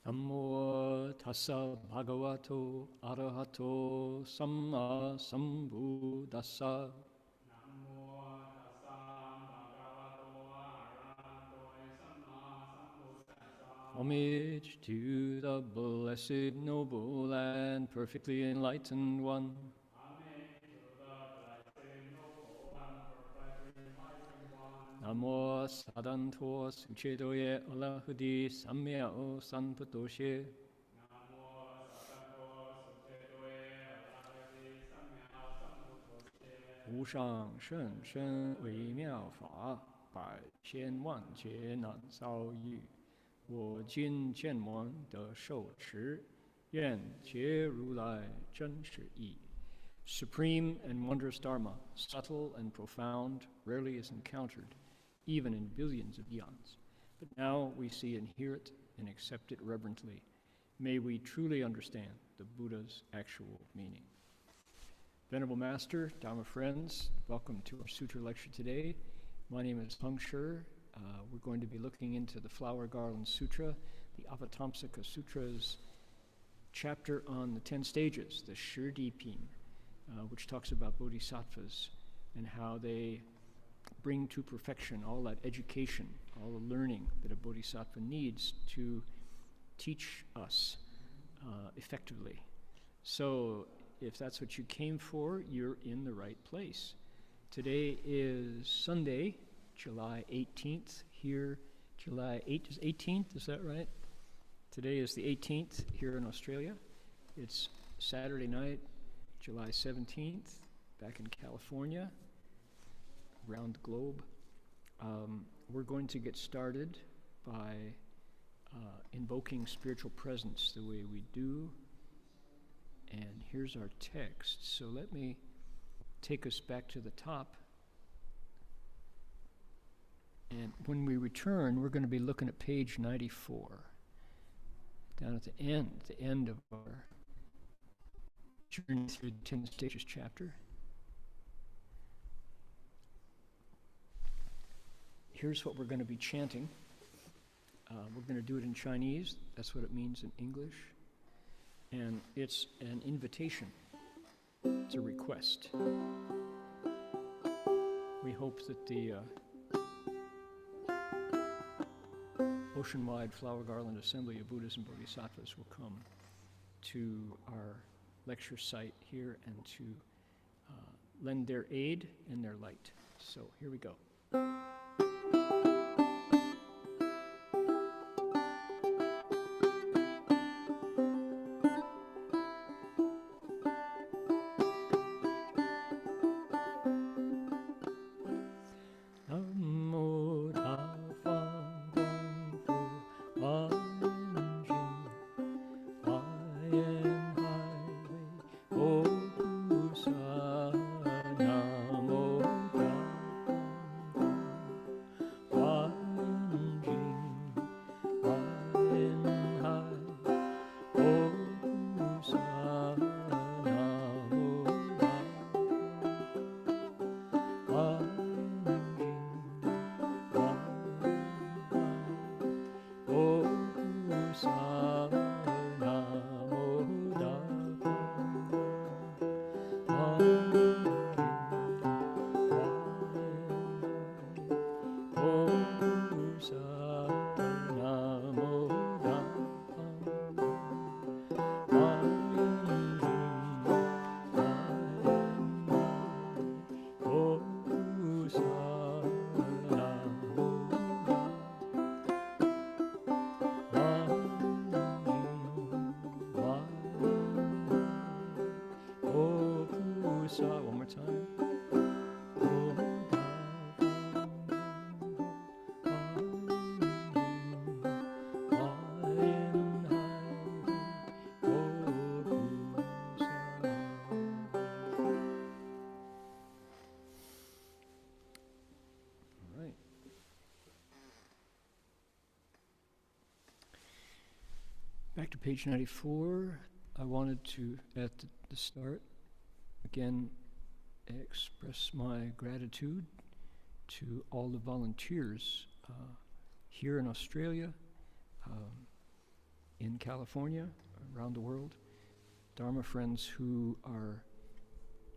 Namo tassa bhagavato arahato samma sambuddhassa. Homage to the blessed, noble, and perfectly enlightened one. Namo sadanto suchedoye alahudi samyao sanpatoshe. 无上甚深微妙法，百千万劫难遭遇。我今见闻得受持，愿解如来真实义。Supreme and wondrous Dharma, subtle and profound, rarely is encountered, even in billions of eons. But now we see and hear it and accept it reverently. May we truly understand the Buddha's actual meaning. Venerable Master, Dharma friends, welcome to our Sutra lecture today. My name is Heng Chou. We're going to be looking into the Flower Garland Sutra, the Avatamsaka Sutra's chapter on the 10 stages, the Shridipin, which talks about Bodhisattvas and how they bring to perfection all that education, all the learning that a Bodhisattva needs to teach us effectively. So if that's what you came for, you're in the right place. Today is Sunday, July 18th here. July 18th, is that right? Today is the 18th here in Australia. It's Saturday night, July 17th, back in California, around the globe. We're going to get started by invoking spiritual presence the way we do. And here's our text. So let me take us back to the top. And when we return, we're going to be looking at page 94, down at the end of our journey through the 10 stages chapter. Here's what we're going to be chanting. We're going to do it in Chinese. That's what it means in English. And it's an invitation. It's a request. We hope that the ocean-wide Flower Garland Assembly of Buddhas and Bodhisattvas will come to our lecture site here and to lend their aid and their light. So here we go. One more time. All right. Back to page 94. I wanted to, at the start, again, express my gratitude to all the volunteers here in Australia, in California, around the world, Dharma friends who are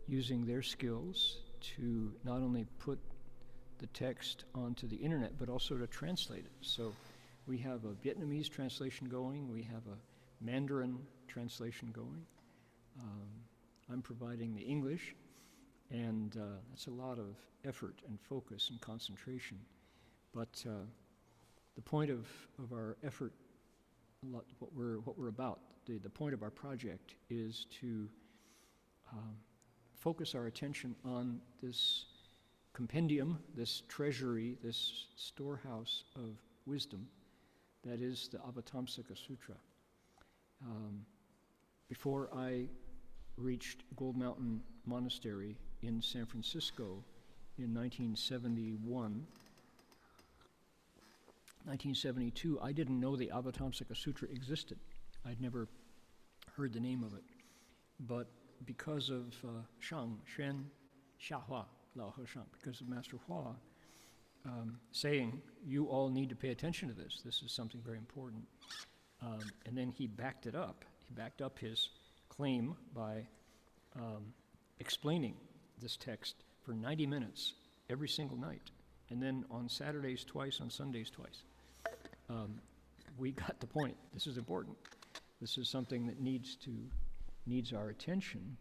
using their skills to not only put the text onto the internet, but also to translate it. So we have a Vietnamese translation going, we have a Mandarin translation going. I'm providing the English, and that's a lot of effort and focus and concentration. But the point of our effort, what we're about, the point of our project is to focus our attention on this compendium, this treasury, this storehouse of wisdom that is the Avatamsaka Sutra. Before I reached Gold Mountain Monastery in San Francisco in 1972, I didn't know the Avatamsaka Sutra existed. I'd never heard the name of it. But because of Shang, Xuan, Xiahua, Lao He Shang, because of Master Hua saying, you all need to pay attention to this. This is something very important. And then he backed it up. He backed up his claim by explaining this text for 90 minutes every single night. And then on Saturdays twice, on Sundays twice. We got the point. This is important. This is something that needs our attention.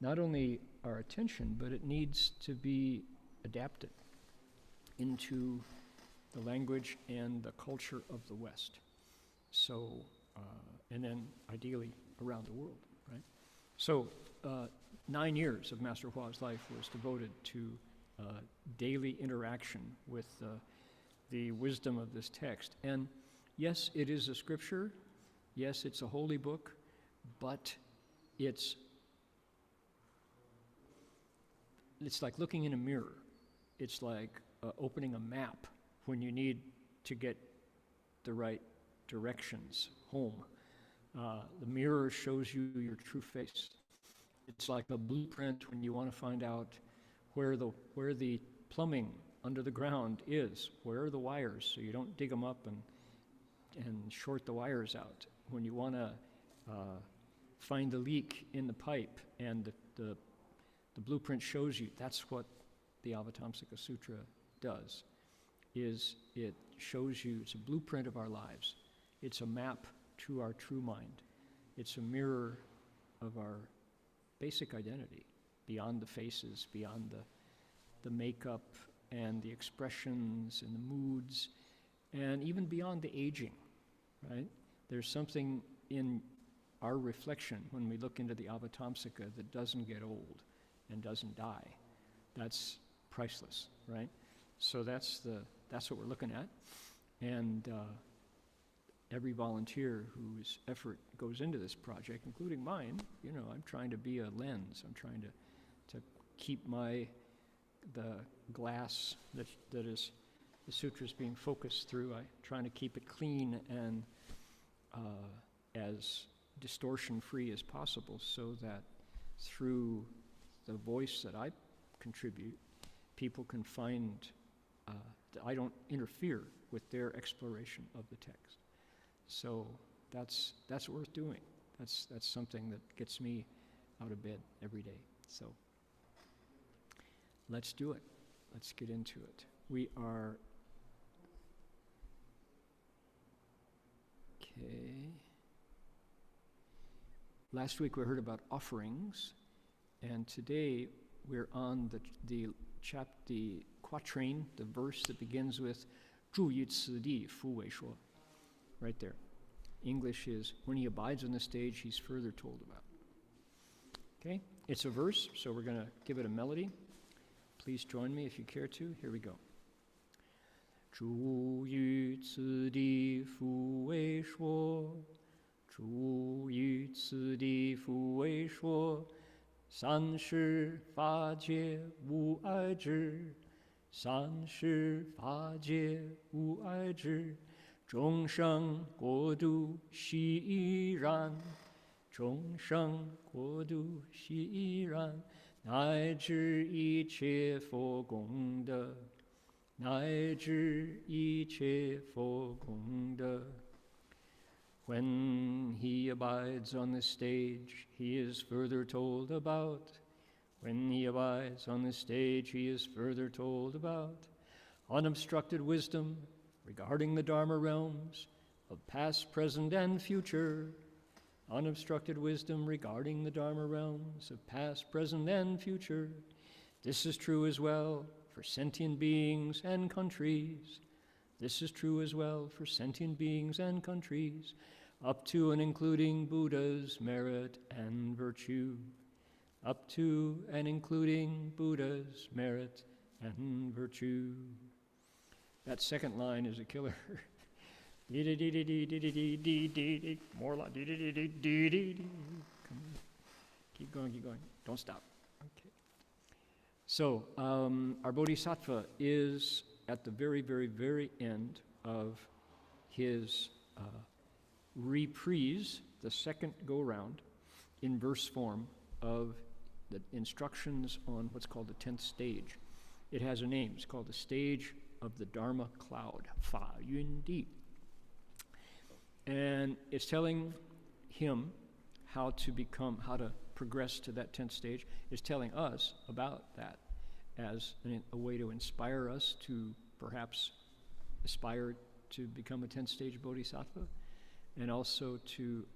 Not only our attention, but it needs to be adapted into the language and the culture of the West. So, and then ideally around the world, right? So 9 years of Master Hua's life was devoted to daily interaction with the wisdom of this text. And yes, it is a scripture. Yes, it's a holy book, but it's like looking in a mirror. It's like opening a map when you need to get the right directions home. The mirror shows you your true face. It's like a blueprint when you want to find out where the plumbing under the ground is. Where are the wires, so you don't dig them up and short the wires out. When you want to find the leak in the pipe, and the blueprint shows you, that's what the Avatamsaka Sutra does, is it shows you, it's a blueprint of our lives. It's a map to our true mind. It's a mirror of our basic identity, beyond the faces, beyond the makeup and the expressions and the moods, and even beyond the aging, right? There's something in our reflection when we look into the Avatamsaka that doesn't get old and doesn't die. That's priceless, right? So that's what we're looking at. And every volunteer whose effort goes into this project, including mine, I'm trying to be a lens. I'm trying to keep the glass that is the sutras being focused through. I'm trying to keep it clean and as distortion-free as possible, so that through the voice that I contribute, people can find that I don't interfere with their exploration of the text. So that's worth doing. That's something that gets me out of bed every day. So let's do it. Let's get into it. We are okay. Last week we heard about offerings, and today we're on the quatrain, the verse that begins with 住于此地复为说. Right there. English is, when he abides on the stage, he's further told about. Okay? It's a verse, so we're going to give it a melody. Please join me if you care to. Here we go. 住于此地复为说，住于此地复为说，三世法界无碍之，三世法界无碍之，众生国度悉依然，众生国度悉依然，乃至一切佛功德，乃至一切佛功德。When he abides on this stage, he is further told about. When he abides on this stage, he is further told about unobstructed wisdom regarding the Dharma realms of past, present, and future. Unobstructed wisdom regarding the Dharma realms of past, present, and future. This is true as well for sentient beings and countries. This is true as well for sentient beings and countries, up to and including Buddha's merit and virtue. Up to and including Buddha's merit and virtue. That second line is a killer. More like keep going. Don't stop. Okay. So our Bodhisattva is at the very, very, very end of his reprise, the second go-round, in verse form of the instructions on what's called the 10th stage. It has a name. It's called the stage of the Dharma cloud, Fa Yun Di. And it's telling him how to progress to that 10th stage. It's telling us about that as a way to inspire us to perhaps aspire to become a 10th stage bodhisattva, and also to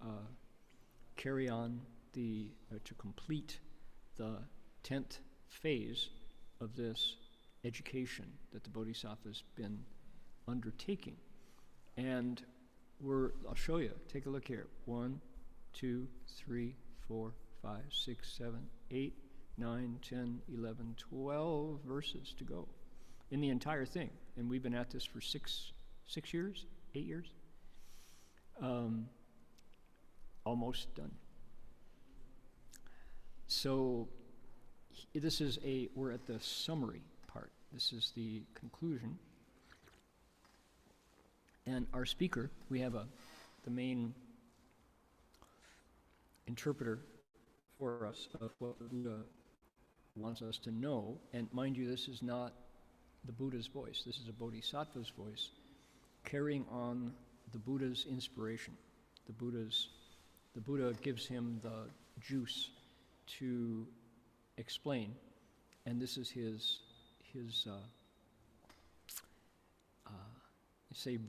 carry on to complete the 10th phase of this education that the Bodhisattva's been undertaking. And I'll show you. Take a look here. 1, 2, 3, 4, 5, 6, 7, 8, 9, 10, 11, 12 verses to go in the entire thing. And we've been at this for 6 years, 8 years. Almost done. So we're at the summary part. This is the conclusion. And our speaker, we have the main interpreter for us of what the Buddha wants us to know. And mind you, this is not the Buddha's voice. This is a bodhisattva's voice carrying on the Buddha's inspiration. The Buddha gives him the juice to explain, and this is his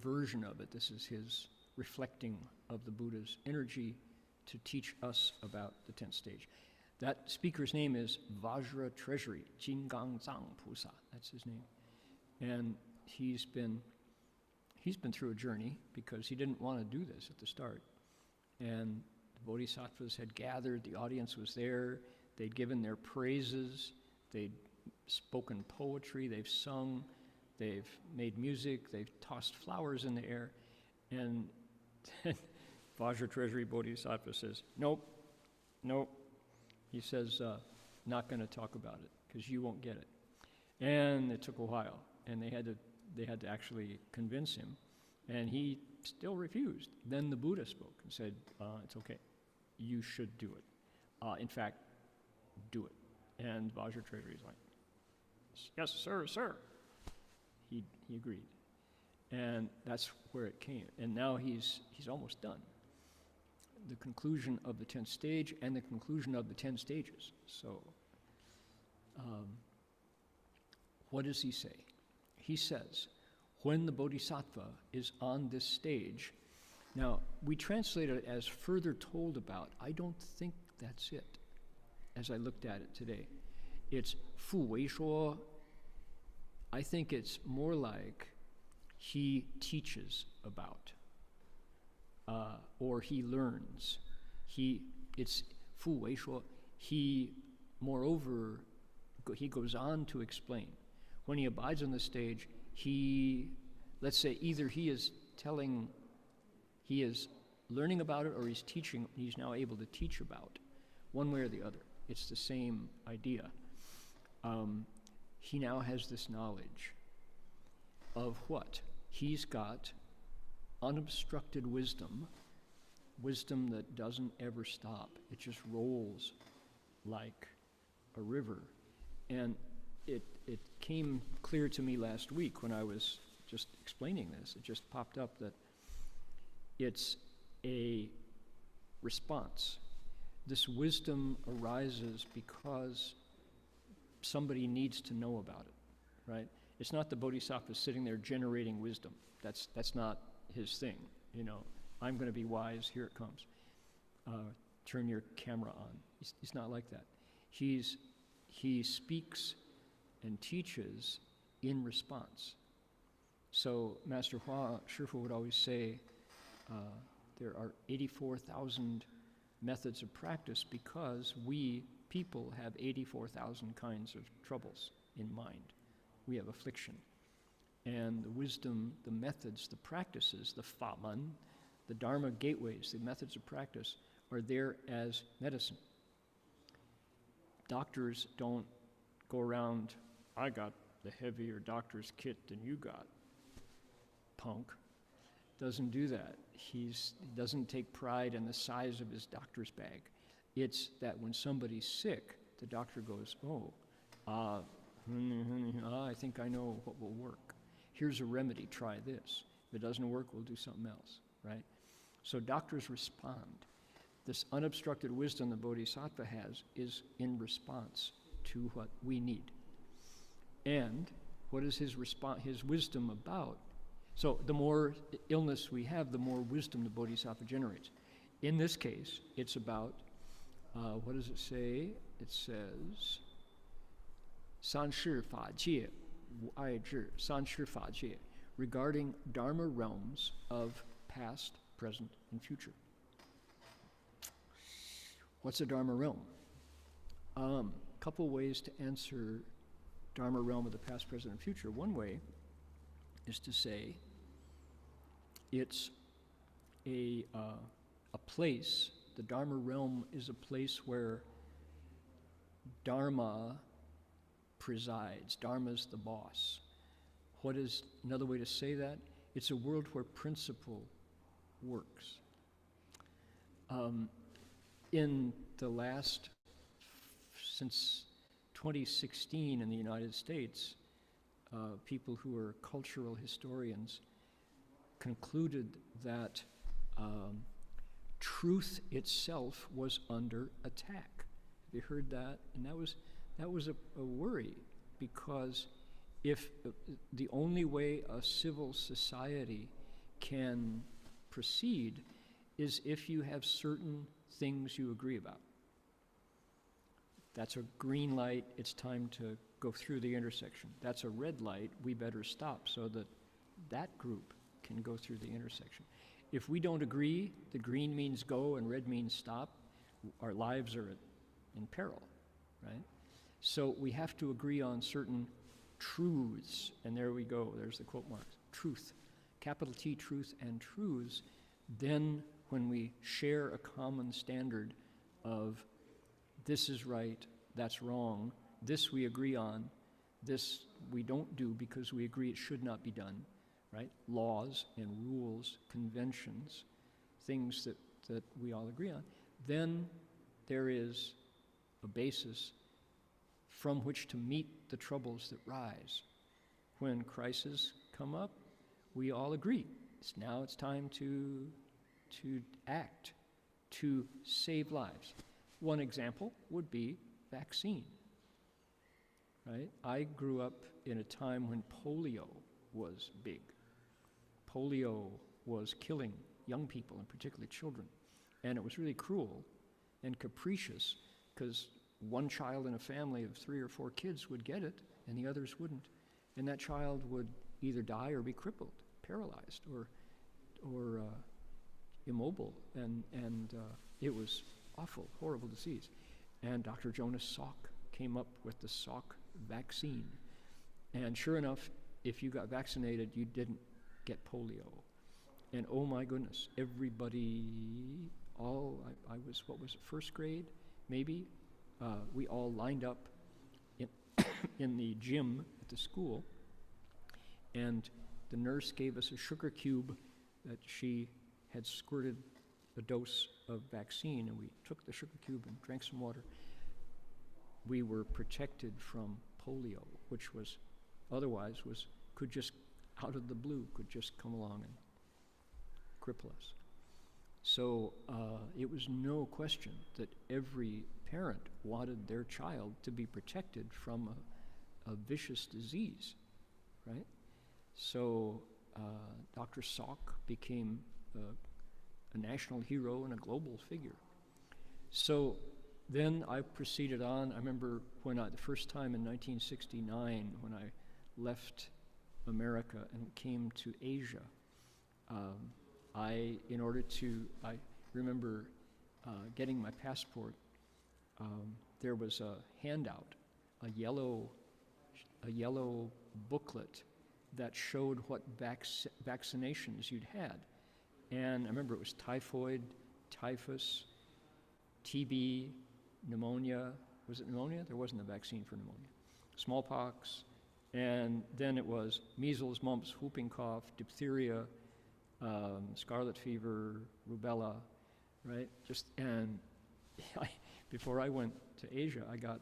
version of it. This is his reflecting of the Buddha's energy to teach us about the 10th stage. That speaker's name is Vajra Treasury, Jingang Zang Pusa. That's his name. And he's been through a journey because he didn't want to do this at the start. And the Bodhisattvas had gathered, the audience was there, they'd given their praises, they'd spoken poetry, they've sung, they've made music, they've tossed flowers in the air, and Vajra Treasury Bodhisattva says, nope. He says, not going to talk about it, because you won't get it. And it took a while, and they had to actually convince him, and he still refused. Then the Buddha spoke and said, it's okay, you should do it. In fact, do it. And Vajra Treasury is like, yes, sir. He agreed. And that's where it came. And now he's almost done. The conclusion of the 10th stage and the conclusion of the 10 stages. So, what does he say? He says, when the Bodhisattva is on this stage, now we translate it as further told about. I don't think that's it, as I looked at it today. It's fu wei shuo. I think it's more like he teaches about, or he learns. It's fu wei shuo. Moreover, he goes on to explain. When he abides on the stage, let's say either he is learning about it, or he's teaching, he's now able to teach about, one way or the other. It's the same idea. He now has this knowledge of what? He's got unobstructed wisdom that doesn't ever stop. It just rolls like a river. And it came clear to me last week when I was just explaining this. It just popped up that it's a response. This wisdom arises because somebody needs to know about it, right? It's not the Bodhisattva sitting there generating wisdom. That's not his thing, you know. I'm going to be wise, here it comes. Turn your camera on. He's not like that. He speaks and teaches in response. So Master Hua Shifu would always say, there are 84,000 methods of practice because we people have 84,000 kinds of troubles in mind. We have affliction. And the wisdom, the methods, the practices, the faman, the Dharma gateways, the methods of practice are there as medicine. Doctors don't go around, I got the heavier doctor's kit than you got, punk. Doesn't do that. He doesn't take pride in the size of his doctor's bag. It's that when somebody's sick, the doctor goes, I think I know what will work. Here's a remedy, try this. If it doesn't work, we'll do something else, right? So doctors respond. This unobstructed wisdom the Bodhisattva has is in response to what we need. And what is his wisdom about? So the more illness we have, the more wisdom the Bodhisattva generates. In this case, it's about, what does it say? It says, 三世法界无碍智, 三世法界, regarding Dharma realms of past, present, and future. What's a Dharma realm? Couple ways to answer Dharma realm of the past, present, and future. One way is to say it's a place, the Dharma realm is a place where Dharma presides. Dharma's the boss. What is another way to say that? It's a world where principle works. In the last, since 2016 in the United States, people who are cultural historians concluded that truth itself was under attack. Have you heard that? And that was a worry, because if the only way a civil society can proceed is if you have certain things you agree about. That's a green light, it's time to go through the intersection. That's a red light, we better stop so that that group can go through the intersection. If we don't agree, the green means go and red means stop, our lives are in peril, right? So we have to agree on certain truths, and there we go, there's the quote marks, truth, capital T, truth and truths. Then when we share a common standard of this is right, that's wrong, this we agree on, this we don't do because we agree it should not be done, right? Laws and rules, conventions, things that we all agree on. Then there is a basis from which to meet the troubles that rise. When crises come up, we all agree. Now it's time to act, to save lives. One example would be vaccine, right? I grew up in a time when polio was big. Polio was killing young people, and particularly children. And it was really cruel and capricious, because one child in a family of 3 or 4 kids would get it, and the others wouldn't. And that child would either die or be crippled, paralyzed, or immobile. And it was awful, horrible disease. And Dr. Jonas Salk came up with the Salk vaccine. And sure enough, if you got vaccinated, you didn't get polio. And oh my goodness, everybody, I was, what was it, first grade, maybe? We all lined up in the gym at the school, and the nurse gave us a sugar cube that she had squirted a dose of vaccine, and we took the sugar cube and drank some water. We were protected from polio, which was otherwise could just out of the blue could just come along and cripple us. So it was no question that every parent wanted their child to be protected from a vicious disease, right? So Dr. Salk became a national hero and a global figure. So then I proceeded on. I remember the first time in 1969 when I left America and came to Asia, I remember getting my passport. There was a handout, a yellow booklet that showed what vaccinations you'd had. And I remember it was typhoid, typhus, TB, pneumonia. Was it pneumonia? There wasn't a vaccine for pneumonia. Smallpox, and then it was measles, mumps, whooping cough, diphtheria, scarlet fever, rubella, right? Before I went to Asia, I got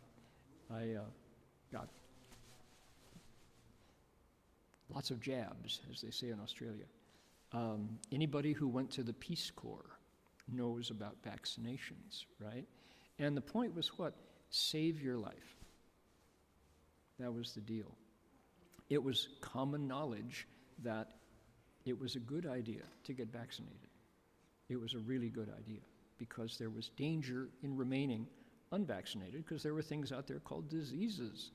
lots of jabs, as they say in Australia. Anybody who went to the Peace Corps knows about vaccinations, right? And the point was what? Save your life. That was the deal. It was common knowledge that it was a good idea to get vaccinated. It was a really good idea because there was danger in remaining unvaccinated because there were things out there called diseases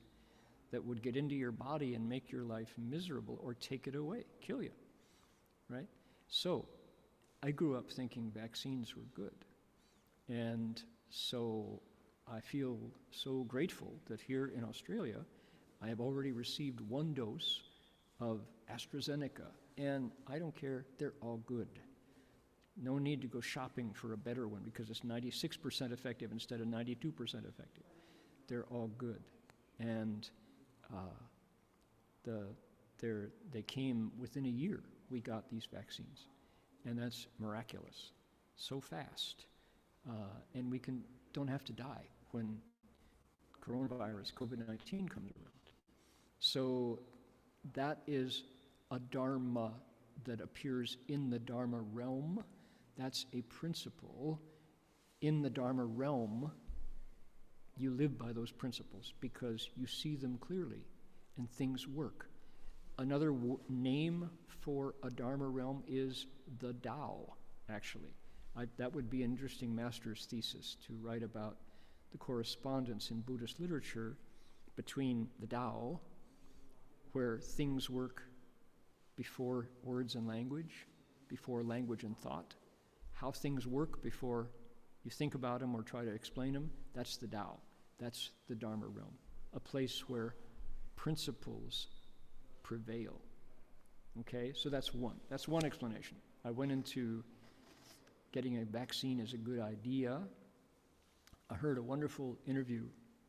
that would get into your body and make your life miserable or take it away, kill you, right? So I grew up thinking vaccines were good. And so I feel so grateful that here in Australia, I have already received 1 dose of AstraZeneca, and I don't care, they're all good. No need to go shopping for a better one because it's 96% effective instead of 92% effective. They're all good. And they came within a year, we got these vaccines. And that's miraculous, so fast. And we don't have to die when coronavirus, COVID-19 comes around. So that is a Dharma that appears in the Dharma realm. That's a principle. In the Dharma realm, you live by those principles because you see them clearly and things work. Another name for a Dharma realm is the Tao, actually. That would be an interesting master's thesis to write about the correspondence in Buddhist literature between the Tao, where things work before words and language, before language and thought. How things work before you think about them or try to explain them, that's the Tao. That's the Dharma realm, a place where principles prevail. Okay, so that's one explanation. I went into getting a vaccine is a good idea. I heard a wonderful interview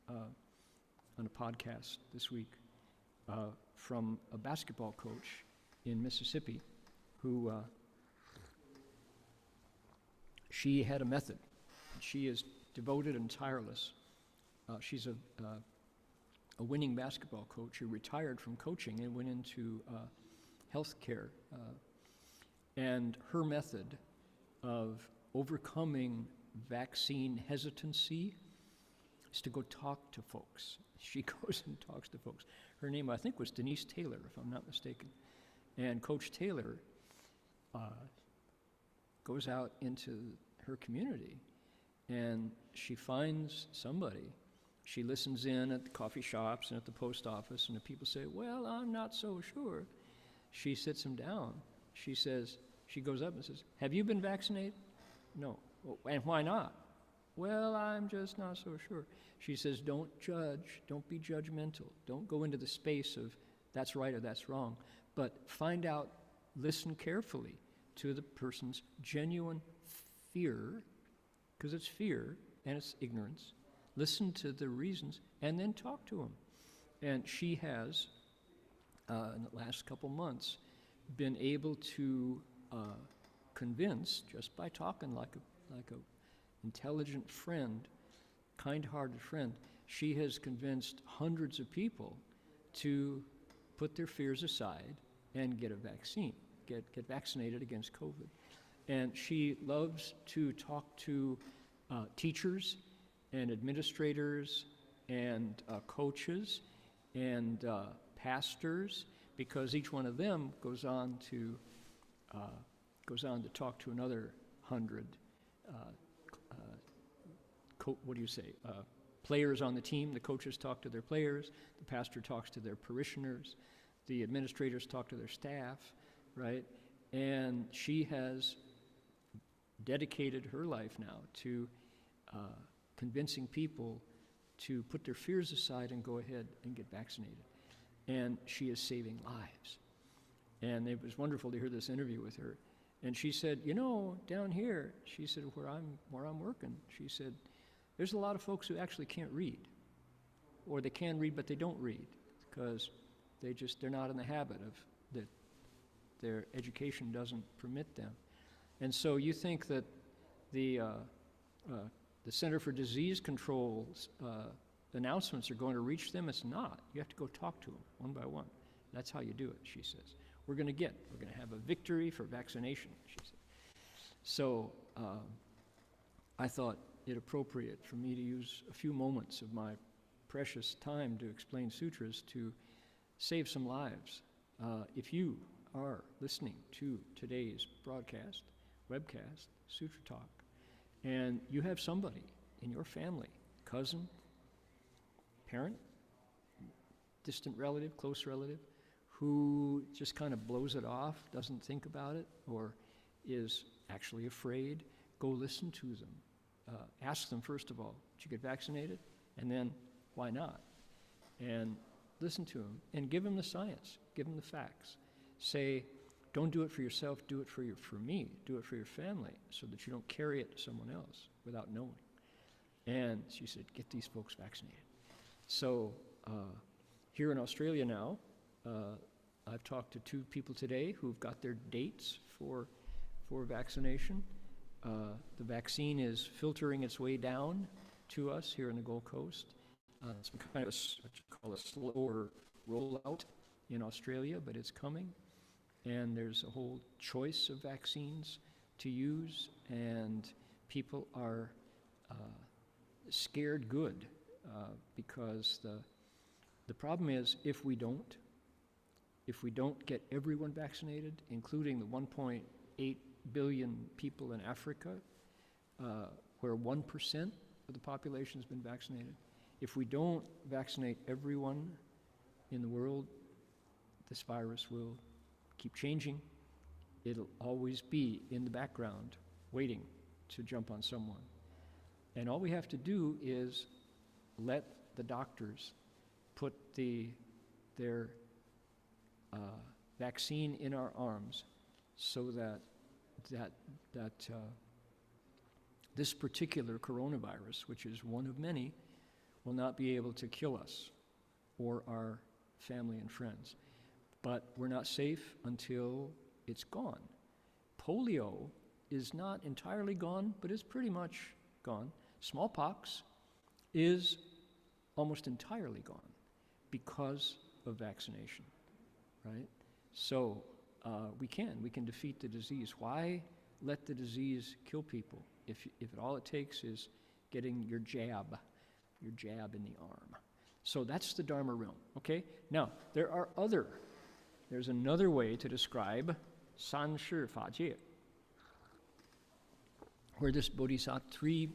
on a podcast this week from a basketball coach in Mississippi who she had a method. She is devoted and tireless. She's a winning basketball coach who retired from coaching and went into healthcare. And her method of overcoming vaccine hesitancy is to go talk to folks. She goes and talks to folks. Her name, I think, was Denise Taylor, if I'm not mistaken. And Coach Taylor goes out into her community and she finds somebody. She listens in at the coffee shops and at the post office, and the people say, well, I'm not so sure. She sits them down. She goes up and says, have you been vaccinated? No. Well, and why not? Well, I'm just not so sure. She says, don't judge, don't be judgmental. Don't go into the space of that's right or that's wrong, but find out, listen carefully to the person's genuine fear, because it's fear and it's ignorance. Listen to the reasons and then talk to them. And she has, in the last couple months, been able to convince, just by talking like a intelligent friend, kind-hearted friend, she has convinced hundreds of people to put their fears aside and get a vaccine, get vaccinated against COVID. And she loves to talk to teachers and administrators and coaches and pastors, because each one of them goes on to talk to another 100 players on the team. The coaches talk to their players, the pastor talks to their parishioners, the administrators talk to their staff, right? And she has dedicated her life now to convincing people to put their fears aside and go ahead and get vaccinated. And she is saving lives. And it was wonderful to hear this interview with her. And she said, you know, down here, she said, where I'm working, she said, there's a lot of folks who actually can't read. Or they can read, but they don't read, because they're not in the habit of that. Their education doesn't permit them. And so you think that the Center for Disease Control's announcements are going to reach them? It's not. You have to go talk to them one by one. That's how you do it, she says. We're going to have a victory for vaccination, she said. So I thought it appropriate for me to use a few moments of my precious time to explain sutras to save some lives. If you are listening to today's broadcast, webcast, Sutra Talk, and you have somebody in your family, cousin, parent, distant relative, close relative, who just kind of blows it off, doesn't think about it, or is actually afraid, go listen to them. Ask them, first of all, did you get vaccinated? And then, why not? And listen to them, and give them the science, give them the facts. Say, don't do it for yourself, do it for me, do it for your family, so that you don't carry it to someone else without knowing. And she said, get these folks vaccinated. So here in Australia now, I've talked to 2 people today who've got their dates for vaccination. The vaccine is filtering its way down to us here in the Gold Coast. Some kind of what you call a slower rollout in Australia, but it's coming. And there's a whole choice of vaccines to use, and people are scared good because the problem is if we don't get everyone vaccinated, including the 1.8 billion people in Africa, where 1% of the population has been vaccinated, if we don't vaccinate everyone in the world, this virus will keep changing. It'll always be in the background, waiting to jump on someone. And all we have to do is let the doctors put their vaccine in our arms, so that this particular coronavirus, which is one of many, will not be able to kill us or our family and friends. But we're not safe until it's gone. Polio is not entirely gone, but it's pretty much gone. Smallpox is almost entirely gone because of vaccination, right? So we can defeat the disease. Why let the disease kill people if all it takes is getting your jab in the arm? So that's the Dharma realm, okay? Now, there's another way to describe san shi fa jie, where this Bodhisattva, 3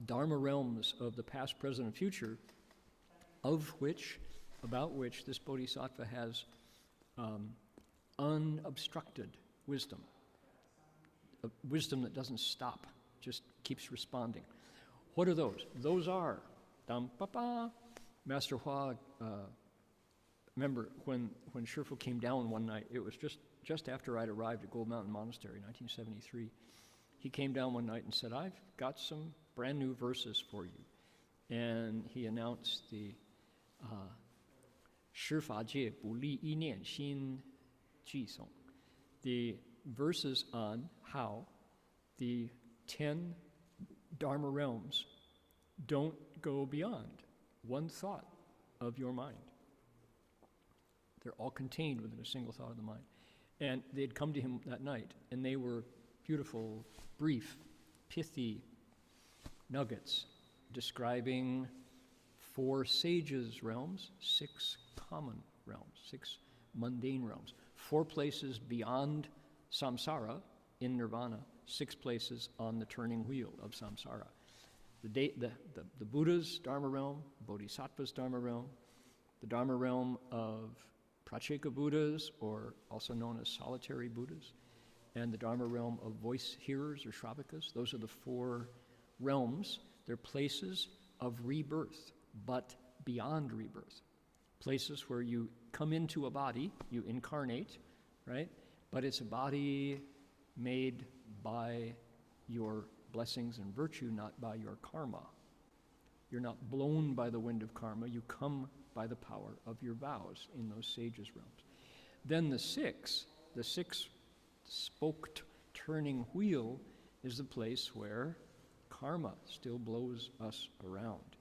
Dharma realms of the past, present, and future, about which this Bodhisattva has unobstructed wisdom, a wisdom that doesn't stop, just keeps responding. What are those? Those are Dam Papa. Master Hua, remember when Shifu came down one night, it was just after I'd arrived at Gold Mountain Monastery in 1973. He came down one night and said, I've got some brand new verses for you. And he announced the Shi Fa Jie Bu Li Yi Nian Xin Ji Song, the verses on how the 10 Dharma realms don't go beyond one thought of your mind. They're all contained within a single thought of the mind. And they'd come to him that night, and they were beautiful, brief, pithy nuggets describing 4 sages' realms, 6 common realms, 6 mundane realms, 4 places beyond samsara in nirvana, 6 places on the turning wheel of samsara. The Buddha's Dharma realm, Bodhisattva's Dharma realm, the Dharma realm of Pratyeka Buddhas, or also known as solitary Buddhas, and the Dharma realm of voice hearers or Shravakas. Those are the 4 realms. They're places of rebirth, but beyond rebirth. Places where you come into a body, you incarnate, right? But it's a body made by your blessings and virtue, not by your karma. You're not blown by the wind of karma. You come by the power of your vows in those sages' realms. Then the 6 spoked turning wheel is the place where karma still blows us around.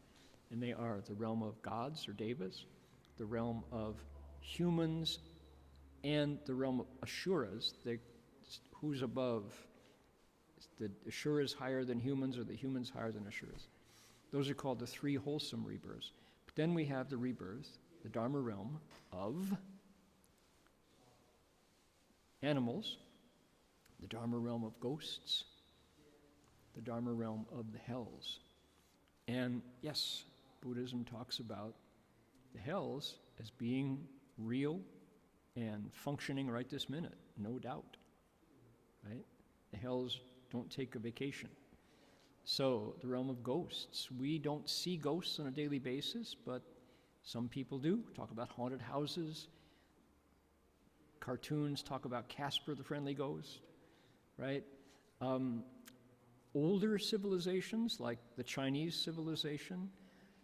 And they are the realm of gods or devas, the realm of humans, and the realm of asuras. Who's above? Is the asuras higher than humans, or the humans higher than asuras? Those are called the 3 wholesome rebirths. But then we have the rebirth, the Dharma realm of animals, the Dharma realm of ghosts, the Dharma realm of the hells. And yes, Buddhism talks about the hells as being real and functioning right this minute, no doubt, right? The hells don't take a vacation. So the realm of ghosts, we don't see ghosts on a daily basis, but some people do. Talk about haunted houses. Cartoons talk about Casper the Friendly Ghost, right? Older civilizations, like the Chinese civilization,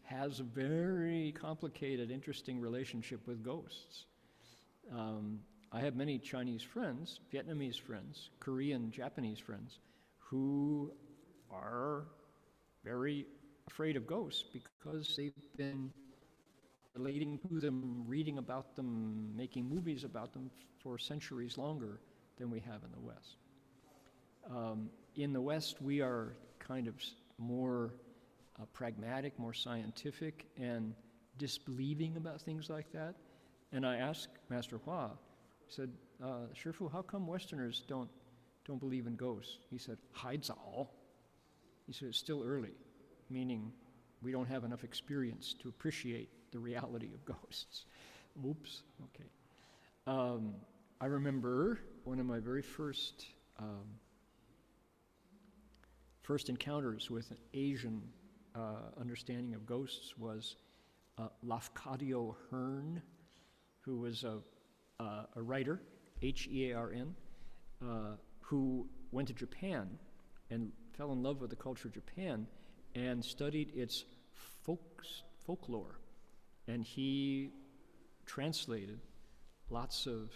has a very complicated, interesting relationship with ghosts. I have many Chinese friends, Vietnamese friends, Korean, Japanese friends, who are very afraid of ghosts because they've been relating to them, reading about them, making movies about them for centuries longer than we have in the West. In the West, we are kind of more pragmatic, more scientific, and disbelieving about things like that. And I asked Master Hua, I said, Shifu, how come Westerners don't believe in ghosts? He said, Haizao. He said, it's still early, meaning we don't have enough experience to appreciate the reality of ghosts. Oops, okay. I remember one of my very first encounters with an Asian understanding of ghosts was Lafcadio Hearn, who was a writer, Hearn, who went to Japan and fell in love with the culture of Japan and studied its folklore. And he translated lots of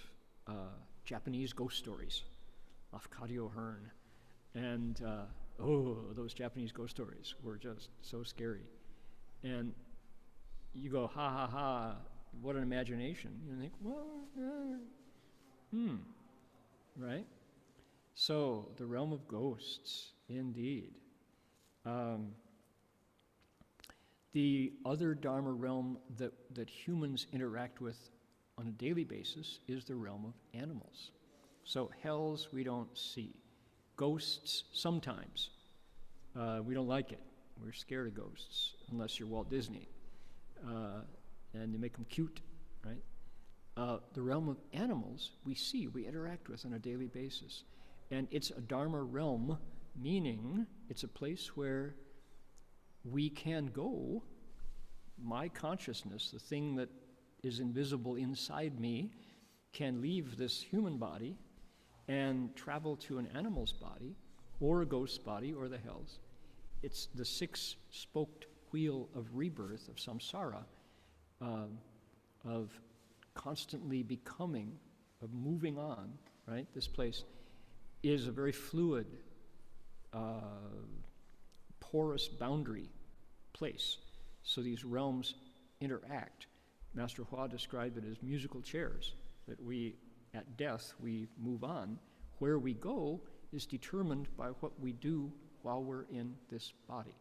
Japanese ghost stories, Lafcadio Hearn. And those Japanese ghost stories were just so scary. And you go, ha ha ha, what an imagination. You think, well, right? So, the realm of ghosts, indeed. The other Dharma realm that humans interact with on a daily basis is the realm of animals. So, hells we don't see. Ghosts, sometimes. We don't like it. We're scared of ghosts, unless you're Walt Disney. And you make them cute, right? The realm of animals we see, we interact with on a daily basis. And it's a Dharma realm, meaning it's a place where we can go, my consciousness, the thing that is invisible inside me, can leave this human body and travel to an animal's body, or a ghost's body, or the hells. It's the 6-spoked wheel of rebirth, of samsara, of constantly becoming, of moving on, right? This place is a very fluid, porous boundary place. So these realms interact. Master Hua described it as musical chairs, that we at death we move on. Where we go is determined by what we do while we're in this body.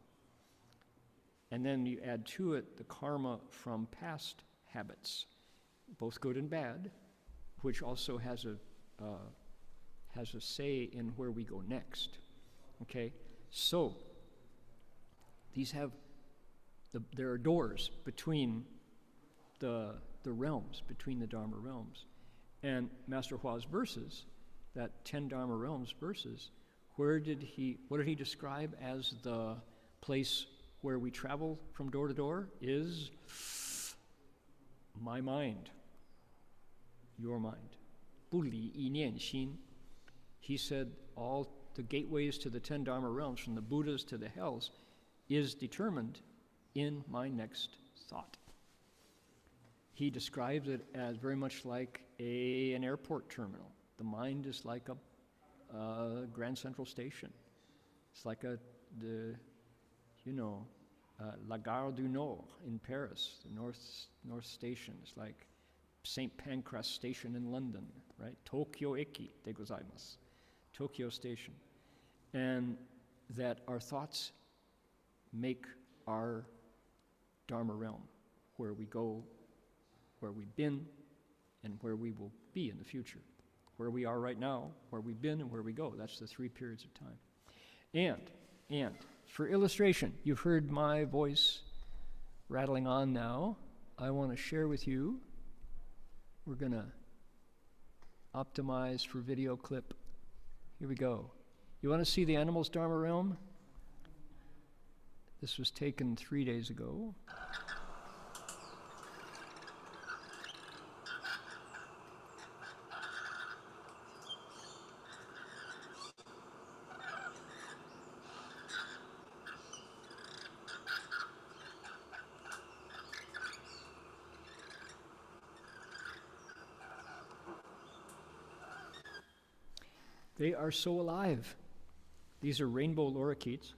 And then you add to it the karma from past habits, both good and bad, which also has a say in where we go next. Okay, so there are doors between the realms, between the Dharma realms. And Master Hua's verses, that 10 Dharma realms verses, what did he describe as the place where we travel from door to door? Is my mind, your mind. 不离一念心. He said all the gateways to the 10 Dharma realms, from the Buddhas to the hells, is determined in my next thought. He describes it as very much like an airport terminal. The mind is like a Grand Central Station. It's like La Gare du Nord in Paris, the North Station. It's like St. Pancras Station in London, right? Tokyo Eki de gozaimasu, Tokyo Station. And that our thoughts make our Dharma realm, where we go, where we've been, and where we will be in the future. Where we are right now, where we've been, and where we go. That's the 3 periods of time. And for illustration, you've heard my voice rattling on now. I want to share with you. We're going to optimize for video clip. Here we go. You want to see the animals' Dharma realm? This was taken 3 days ago. They are so alive. These are rainbow lorikeets.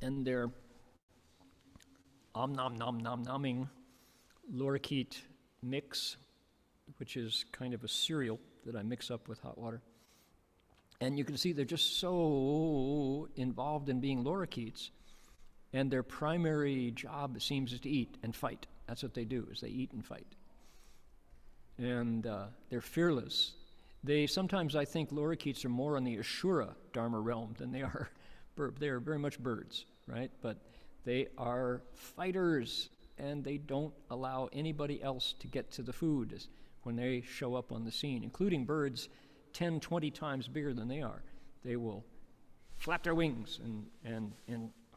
And they're nom-nom-nom-nom-nomming lorikeet mix, which is kind of a cereal that I mix up with hot water. And you can see they're just so involved in being lorikeets, and their primary job, it seems, is to eat and fight. That's what they do, is they eat and fight. And they're fearless. Sometimes I think lorikeets are more on the Ashura Dharma realm than they are they are very much birds, right? But they are fighters, and they don't allow anybody else to get to the food when they show up on the scene, including birds 10, 20 times bigger than they are. They will flap their wings and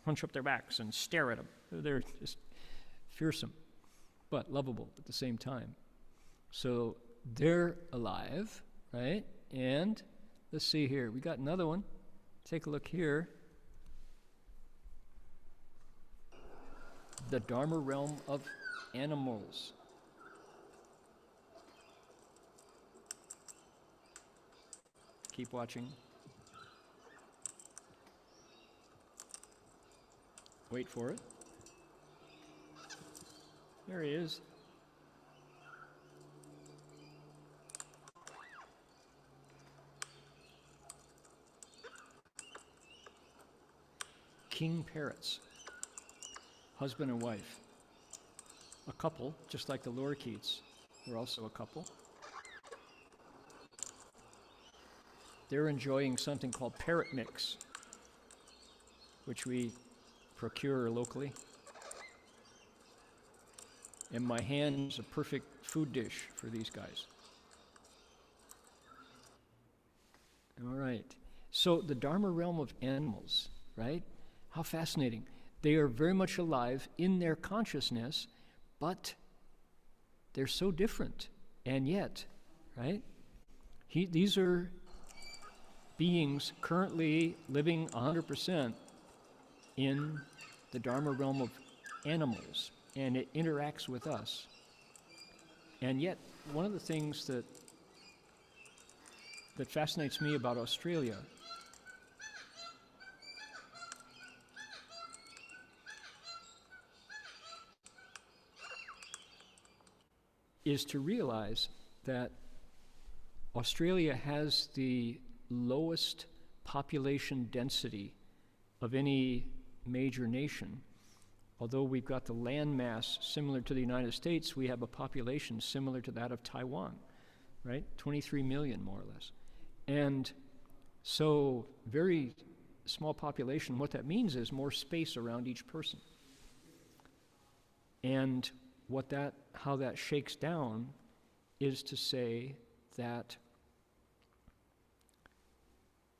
hunch up their backs and stare at them. They're just fearsome, but lovable at the same time. So they're alive, right? And let's see here. We got another one. Take a look here. The Dharma realm of animals. Keep watching. Wait for it. There he is. King parrots, husband and wife, a couple, just like the lorikeets. They're also a couple. They're enjoying something called parrot mix, which we procure locally. And my hand is a perfect food dish for these guys. All right. So the Dharma realm of animals, right? How fascinating. They are very much alive in their consciousness, but they're so different. And yet, right? These are beings currently living 100% in the Dharma realm of animals, and it interacts with us. And yet, one of the things that fascinates me about Australia is to realize that Australia has the lowest population density of any major nation. Although we've got the land mass similar to the United States, we have a population similar to that of Taiwan, right? 23 million, more or less. And so, very small population. What that means is more space around each person. And how that shakes down is to say that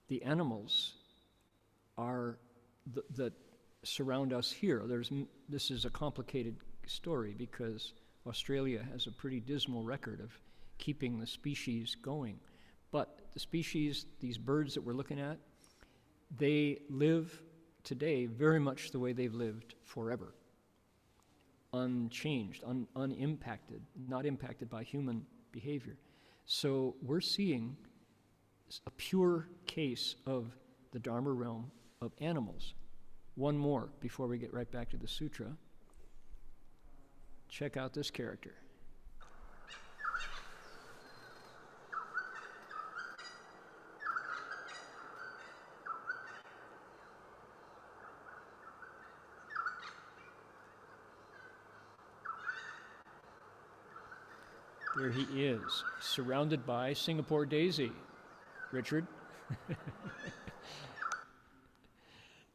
the animals that surround us here. This is a complicated story because Australia has a pretty dismal record of keeping the species going. But the species, these birds that we're looking at, they live today very much the way they've lived forever. Unchanged, unimpacted, not impacted by human behavior. So we're seeing a pure case of the Dharma realm of animals. One more before we get right back to the sutra. Check out this character. There he is, surrounded by Singapore Daisy. Richard?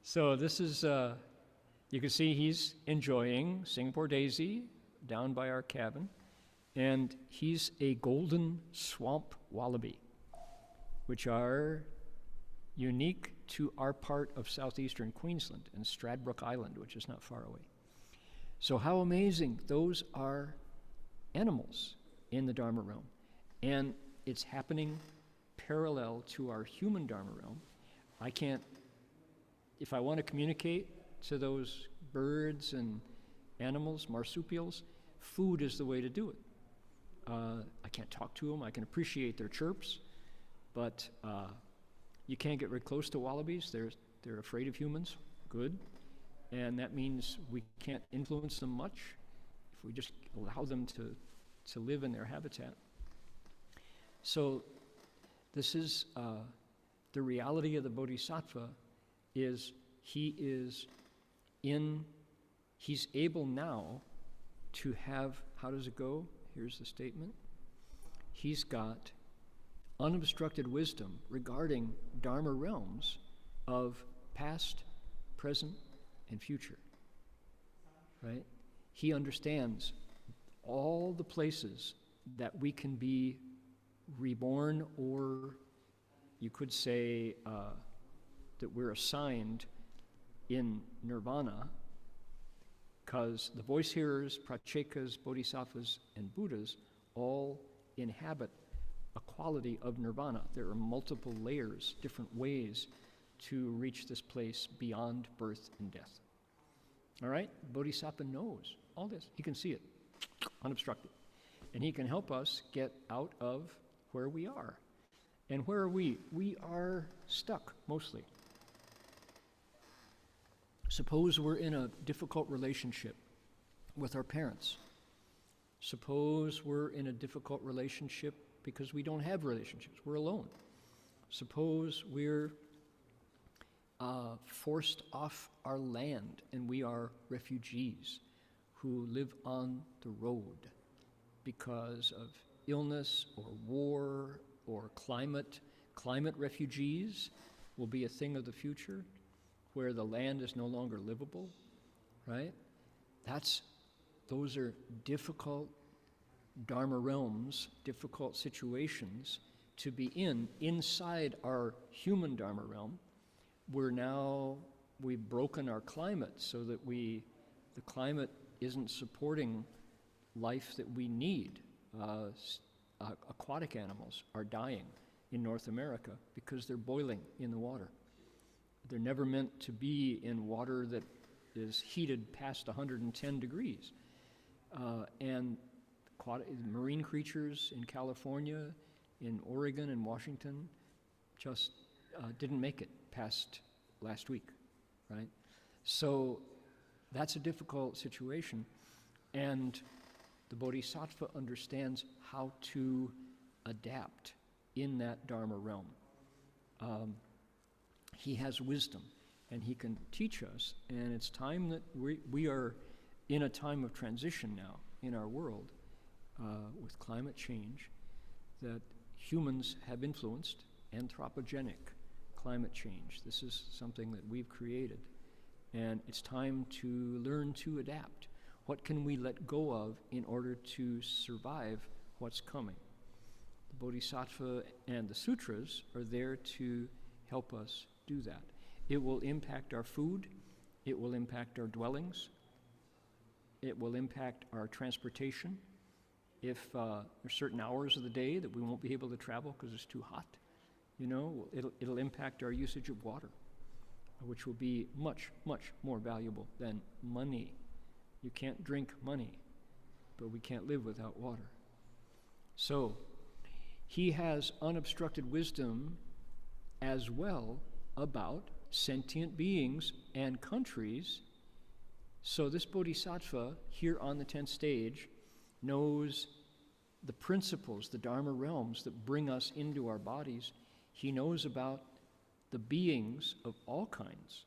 So this is, you can see he's enjoying Singapore Daisy down by our cabin, and he's a golden swamp wallaby, which are unique to our part of southeastern Queensland and Stradbroke Island, which is not far away. So how amazing, those are animals in the Dharma realm. And it's happening parallel to our human Dharma realm. If I want to communicate to those birds and animals, marsupials, food is the way to do it. I can't talk to them, I can appreciate their chirps, but you can't get very close to wallabies. They're afraid of humans, good. And that means we can't influence them much if we just allow them to live in their habitat. So this is the reality of the Bodhisattva is he's able now to have, how does it go? Here's the statement. He's got unobstructed wisdom regarding Dharma realms of past, present, and future, right? He understands all the places that we can be reborn, or you could say that we're assigned in nirvana, because the voice hearers, prachekas, bodhisattvas, and buddhas all inhabit a quality of nirvana. There are multiple layers, different ways to reach this place beyond birth and death. All right? Bodhisattva knows all this. He can see it, unobstructed. And he can help us get out of where we are. And where are we? We are stuck, mostly. Suppose we're in a difficult relationship with our parents. Suppose we're in a difficult relationship because we don't have relationships. We're alone. Suppose we're forced off our land and we are refugees who live on the road because of illness or war or climate. Climate refugees will be a thing of the future where the land is no longer livable, right? Those are difficult Dharma realms, difficult situations to be inside our human Dharma realm. We've broken our climate so that the climate isn't supporting life that we need. Aquatic animals are dying in North America because they're boiling in the water. They're never meant to be in water that is heated past 110 degrees. And marine creatures in California, in Oregon and Washington just didn't make it past last week, right? So that's a difficult situation. And the Bodhisattva understands how to adapt in that Dharma realm. He has wisdom, and he can teach us, and it's time that we are in a time of transition now in our world with climate change, that humans have influenced anthropogenic climate change. This is something that we've created, and it's time to learn to adapt. What can we let go of in order to survive what's coming? The Bodhisattva and the sutras are there to help us do that. It will impact our food, it will impact our dwellings, it will impact our transportation. If there's certain hours of the day that we won't be able to travel because it's too hot, it'll impact our usage of water, which will be much, much more valuable than money. You can't drink money, but we can't live without water. So he has unobstructed wisdom as well about sentient beings and countries. So this Bodhisattva here on the 10th stage knows the principles, the Dharma realms that bring us into our bodies. He knows about the beings of all kinds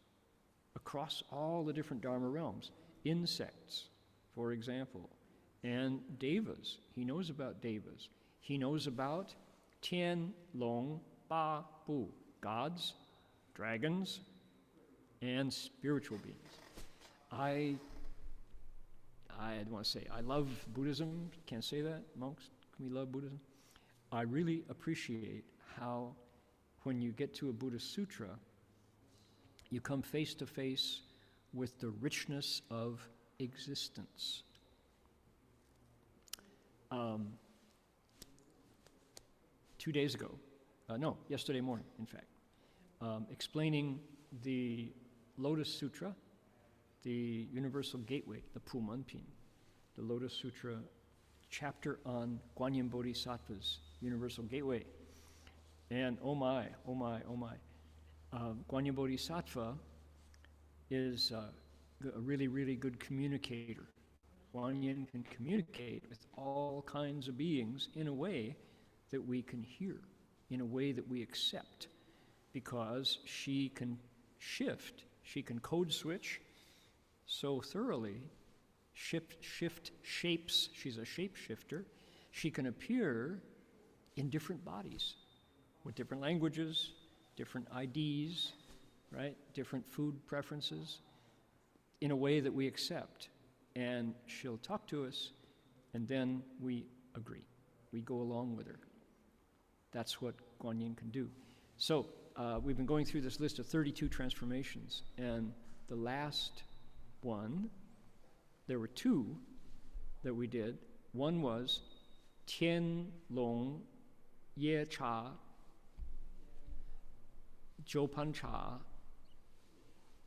across all the different Dharma realms. Insects, for example, and devas. He knows about devas. He knows about Tian Long Ba Bu, gods, dragons, and spiritual beings. I want to say, I love Buddhism. Can't say that, monks? Can we love Buddhism? I really appreciate how, when you get to a Buddhist sutra, you come face to face with the richness of existence. Yesterday morning, in fact, explaining the Lotus Sutra, the Universal Gateway, the Pumanpin, the Lotus Sutra chapter on Guanyin Bodhisattva's Universal Gateway. And oh my, Guanyin Bodhisattva is a really, really good communicator. Guanyin can communicate with all kinds of beings in a way that we can hear, in a way that we accept, because she can shift, she can code switch so thoroughly, shift shapes, she's a shapeshifter. She can appear in different bodies with different languages, different IDs, right? Different food preferences, in a way that we accept. And she'll talk to us, and then we agree. We go along with her. That's what Guanyin can do. So we've been going through this list of 32 transformations, and the last one, there were two that we did. One was Tian Long Ye Cha Zhou Pan Cha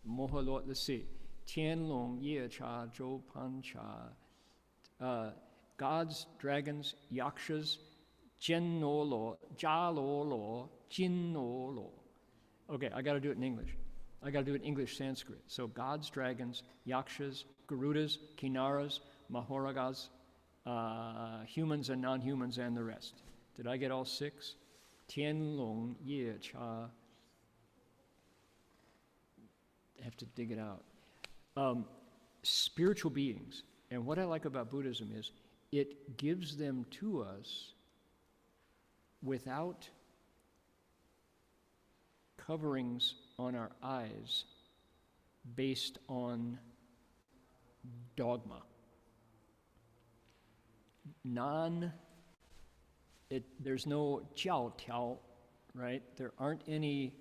Mohalot, let's see, Tian Long Ye Cha Zhou Pan Cha, gods, dragons, yakshas, Jian No Lo, Jia Lo Lo, Jin No Lo. Okay, I got to do it in English. I got to do it in English Sanskrit. So gods, dragons, yakshas, garudas, kinnaras, mahoragas, humans and non-humans, and the rest. Did I get all six? Tian Long Ye Cha. I have to dig it out. Spiritual beings. And what I like about Buddhism is it gives them to us without coverings on our eyes based on dogma. There's no jiao tiao, right? There aren't any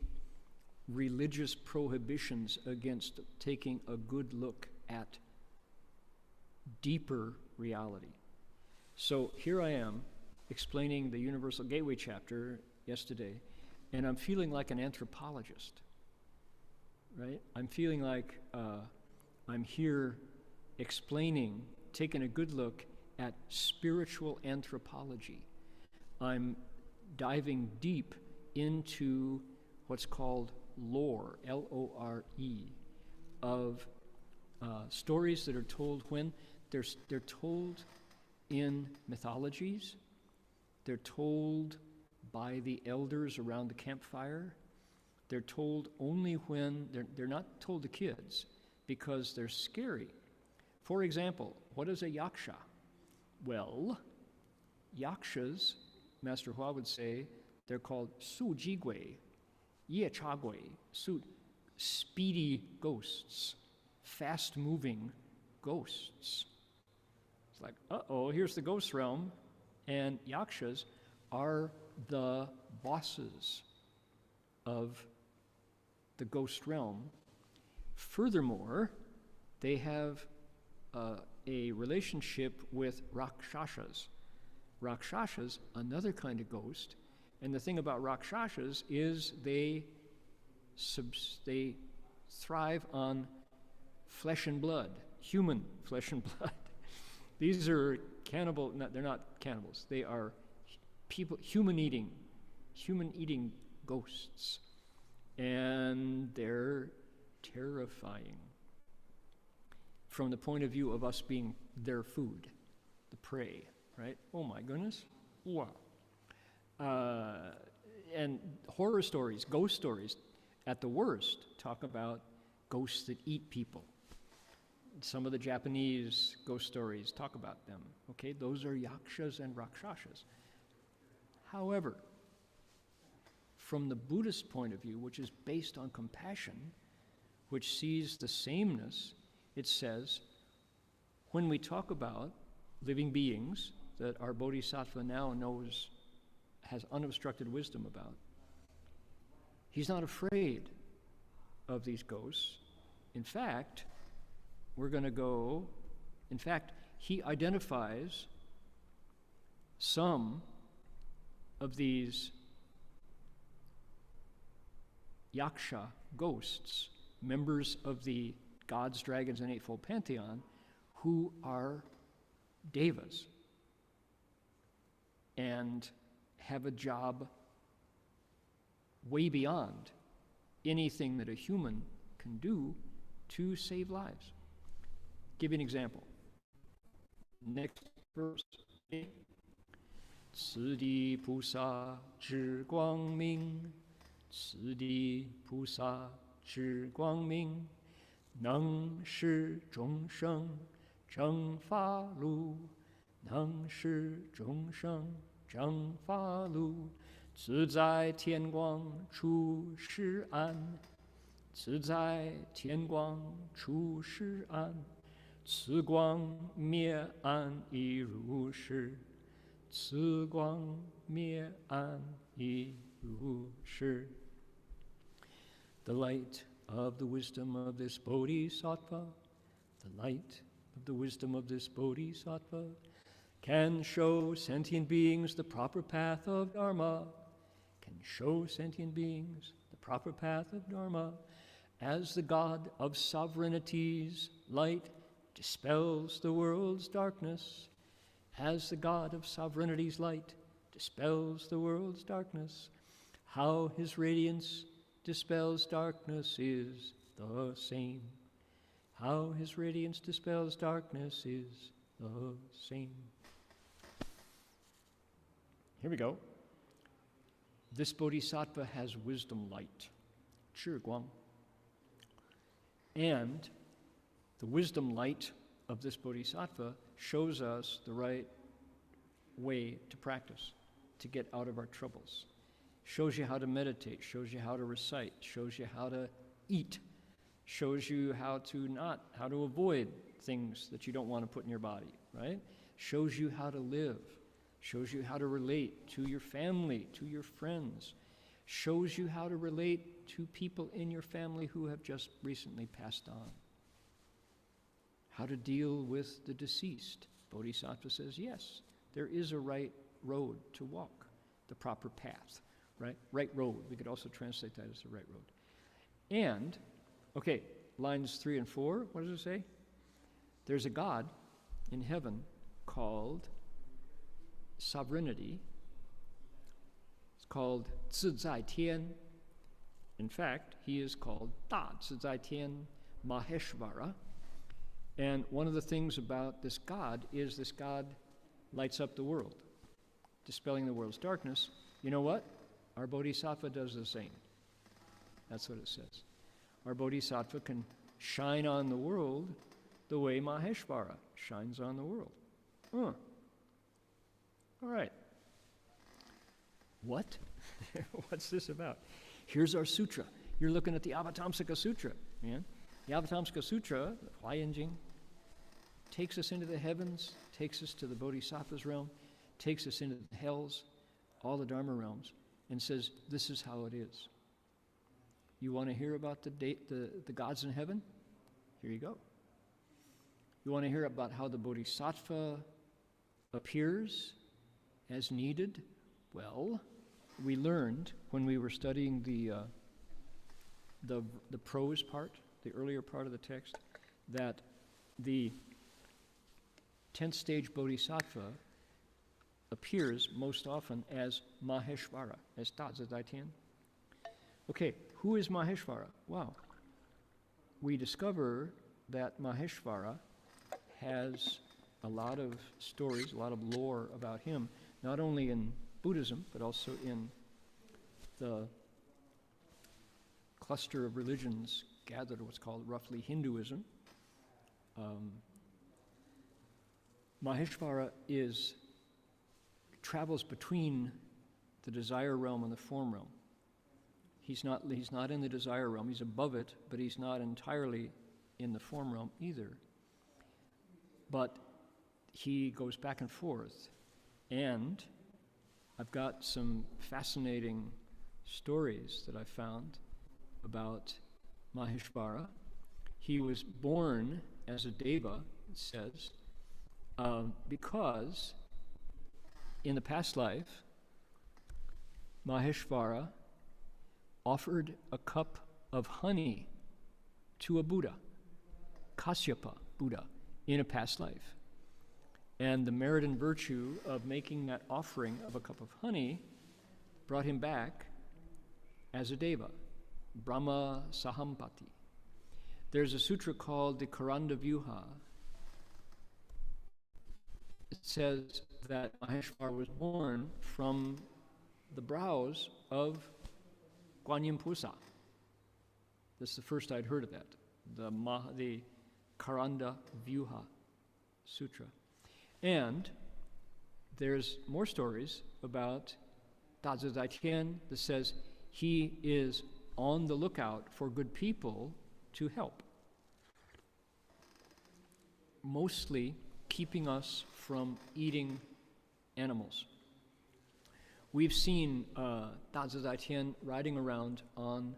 religious prohibitions against taking a good look at deeper reality. So here I am explaining the Universal Gateway chapter yesterday, and I'm feeling like an anthropologist, right? I'm feeling like I'm here explaining, taking a good look at spiritual anthropology. I'm diving deep into what's called lore, L-O-R-E, of stories that are told when they're told in mythologies. They're told by the elders around the campfire. They're told only when, they're not told to kids because they're scary. For example, what is a yaksha? Well, yakshas, Master Hua would say, they're called su ji gui, ye cha gui, speedy ghosts, fast-moving ghosts. It's like, uh-oh, here's the ghost realm, and yakshas are the bosses of the ghost realm. Furthermore, they have a relationship with rakshasas. Rakshasas, another kind of ghost, and the thing about rakshasas is they thrive on flesh and blood, human flesh and blood. These are cannibal, they're not cannibals, they are people, human-eating ghosts. And they're terrifying from the point of view of us being their food, the prey, right? Oh my goodness, wow. And horror stories, ghost stories, at the worst, talk about ghosts that eat people. Some of the Japanese ghost stories talk about them, okay? Those are yakshas and rakshasas. However, from the Buddhist point of view, which is based on compassion, which sees the sameness, it says, when we talk about living beings that our Bodhisattva now knows, has unobstructed wisdom about, he's not afraid of these ghosts. In fact, he identifies some of these yaksha ghosts, members of the gods, dragons, and eightfold pantheon, who are devas and have a job way beyond anything that a human can do to save lives. Give you an example. Next verse. 此地菩萨之光明，此地菩萨之光明，能使众生正法路，能使众生正法路，自在天光处世安，自在天光处世安，此光灭暗亦如是，此光灭暗亦如是。The light of the wisdom of this Bodhisattva, the light of the wisdom of this Bodhisattva, can show sentient beings the proper path of Dharma, can show sentient beings the proper path of Dharma, as the God of sovereignty's light dispels the world's darkness, as the God of sovereignty's light dispels the world's darkness. How his radiance dispels darkness is the same. How his radiance dispels darkness is the same. Here we go. This Bodhisattva has wisdom light, 智光. And the wisdom light of this Bodhisattva shows us the right way to practice, to get out of our troubles. Shows you how to meditate, shows you how to recite, shows you how to eat, shows you how to avoid things that you don't want to put in your body, right? Shows you how to live, shows you how to relate to your family, to your friends, shows you how to relate to people in your family who have just recently passed on. How to deal with the deceased. Bodhisattva says, yes, there is a right road to walk, the proper path, right? Right road. We could also translate that as the right road. And, okay, lines 3 and 4, what does it say? There's a God in heaven called sovereignty. It's called 自在天. In fact, he is called 大自在天 Maheśvara. And one of the things about this God is this God lights up the world, dispelling the world's darkness. You know what? Our Bodhisattva does the same. That's what it says. Our Bodhisattva can shine on the world the way Maheśvara shines on the world. All right. What? What's this about? Here's our sutra. You're looking at the Avatamsaka Sutra, man. The Avatamsaka Sutra, the華嚴經, takes us into the heavens, takes us to the Bodhisattva's realm, takes us into the hells, all the Dharma realms, and says, this is how it is. You want to hear about the gods in heaven? Here you go. You want to hear about how the Bodhisattva appears as needed? Well, we learned when we were studying the prose part, the earlier part of the text, that the 10th stage Bodhisattva appears most often as Maheśvara, as Dazi Dai Tian. Okay, who is Maheśvara? Wow. We discover that Maheśvara has a lot of stories, a lot of lore about him, not only in Buddhism, but also in the cluster of religions gathered, what's called roughly Hinduism. Maheśvara travels between the desire realm and the form realm. He's not in the desire realm, he's above it, but he's not entirely in the form realm either. But he goes back and forth, and I've got some fascinating stories that I found about Maheśvara. He was born as a deva, it says, because in the past life, Maheśvara offered a cup of honey to a Buddha, Kasyapa Buddha, in a past life. And the merit and virtue of making that offering of a cup of honey brought him back as a deva, Brahma Sahampati. There's a sutra called the Karanda Vyuha. It says that Maheśvara was born from the brows of Guanyin Pusa. This is the first I'd heard of that, the Karanda Vyuha Sutra. And there's more stories about Dazi Dai Tian that says he is on the lookout for good people to help, mostly keeping us from eating animals. We've seen Dazi Dai Tian riding around on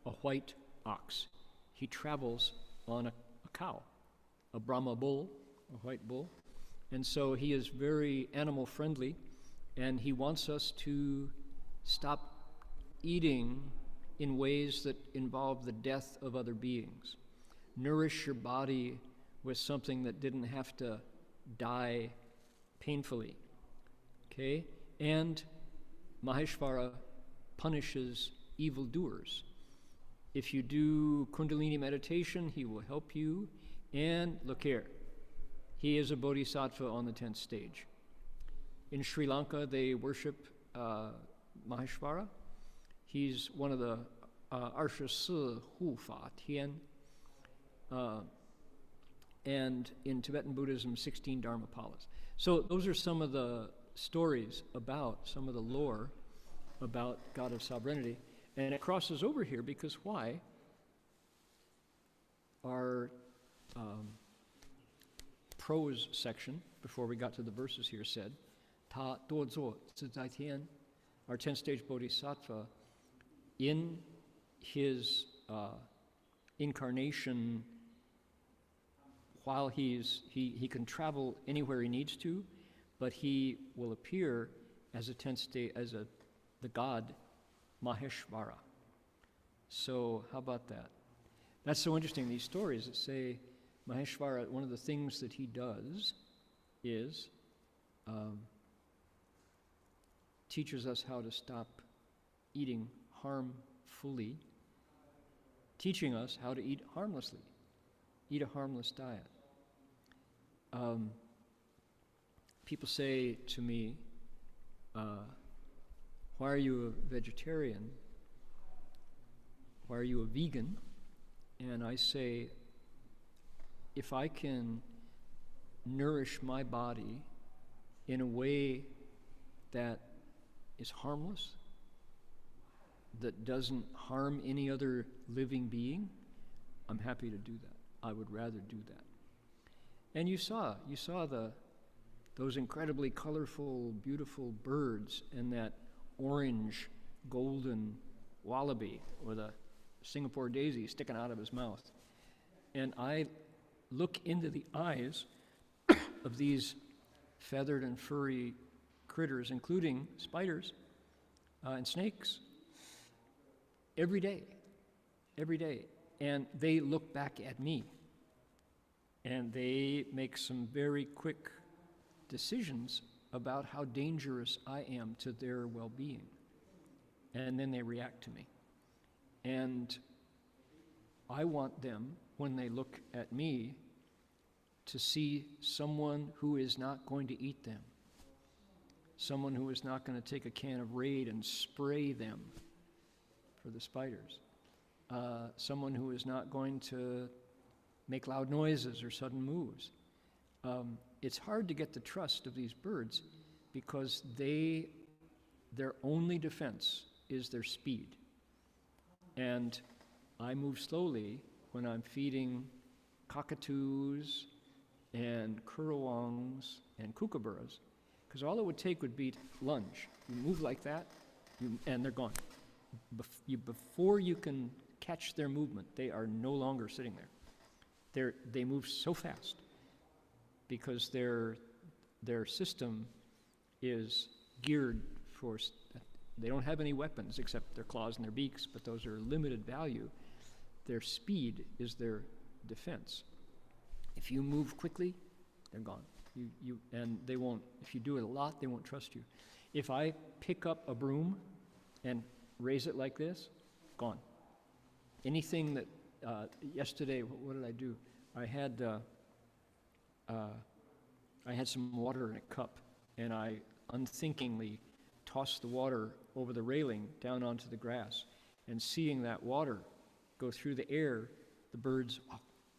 a white ox. He travels on a cow, a Brahma bull, a white bull. And so he is very animal friendly, and he wants us to stop eating in ways that involve the death of other beings. Nourish your body with something that didn't have to die painfully. Okay? And Maheśvara punishes evildoers. If you do Kundalini meditation, he will help you. And look here, he is a bodhisattva on the 10th stage. In Sri Lanka, they worship Maheśvara. He's one of the Arsha Si Hu Fa Tian. And in Tibetan Buddhism, 16 Dharmapalas. So those are some of the stories about, some of the lore about God of sovereignty. And it crosses over here because why? Our prose section, before we got to the verses here, said, Ta Duozuo Zizai Tian, our 10th stage bodhisattva, in his incarnation, while he can travel anywhere he needs to, but he will appear as a 10th stage, as the god Maheśvara. So how about that? That's so interesting, these stories that say Maheśvara, one of the things that he does is teaches us how to stop eating harmfully, teaching us how to eat harmlessly, eat a harmless diet. people say to me, why are you a vegetarian? Why are you a vegan? And I say, if I can nourish my body in a way that is harmless, that doesn't harm any other living being, I'm happy to do that. I would rather do that. And you saw those incredibly colorful, beautiful birds and that orange, golden wallaby with a Singapore daisy sticking out of his mouth. And I look into the eyes of these feathered and furry critters, including spiders and snakes, every day. And they look back at me. And they make some very quick decisions about how dangerous I am to their well-being. And then they react to me. And I want them, when they look at me, to see someone who is not going to eat them, someone who is not going to take a can of Raid and spray them for the spiders, someone who is not going to make loud noises or sudden moves. It's hard to get the trust of these birds because their only defense is their speed. And I move slowly when I'm feeding cockatoos and currawongs and kookaburras, because all it would take would be lunge. You move like that, and they're gone. Before you can catch their movement, they are no longer sitting there. They move so fast because their system is geared for. They don't have any weapons except their claws and their beaks, but those are limited value. Their speed is their defense. If you move quickly, they're gone. And they won't. If you do it a lot, they won't trust you. If I pick up a broom and raise it like this, gone. Anything that yesterday, what did I do? I had some water in a cup, and I unthinkingly tossed the water over the railing down onto the grass. And seeing that water go through the air, the birds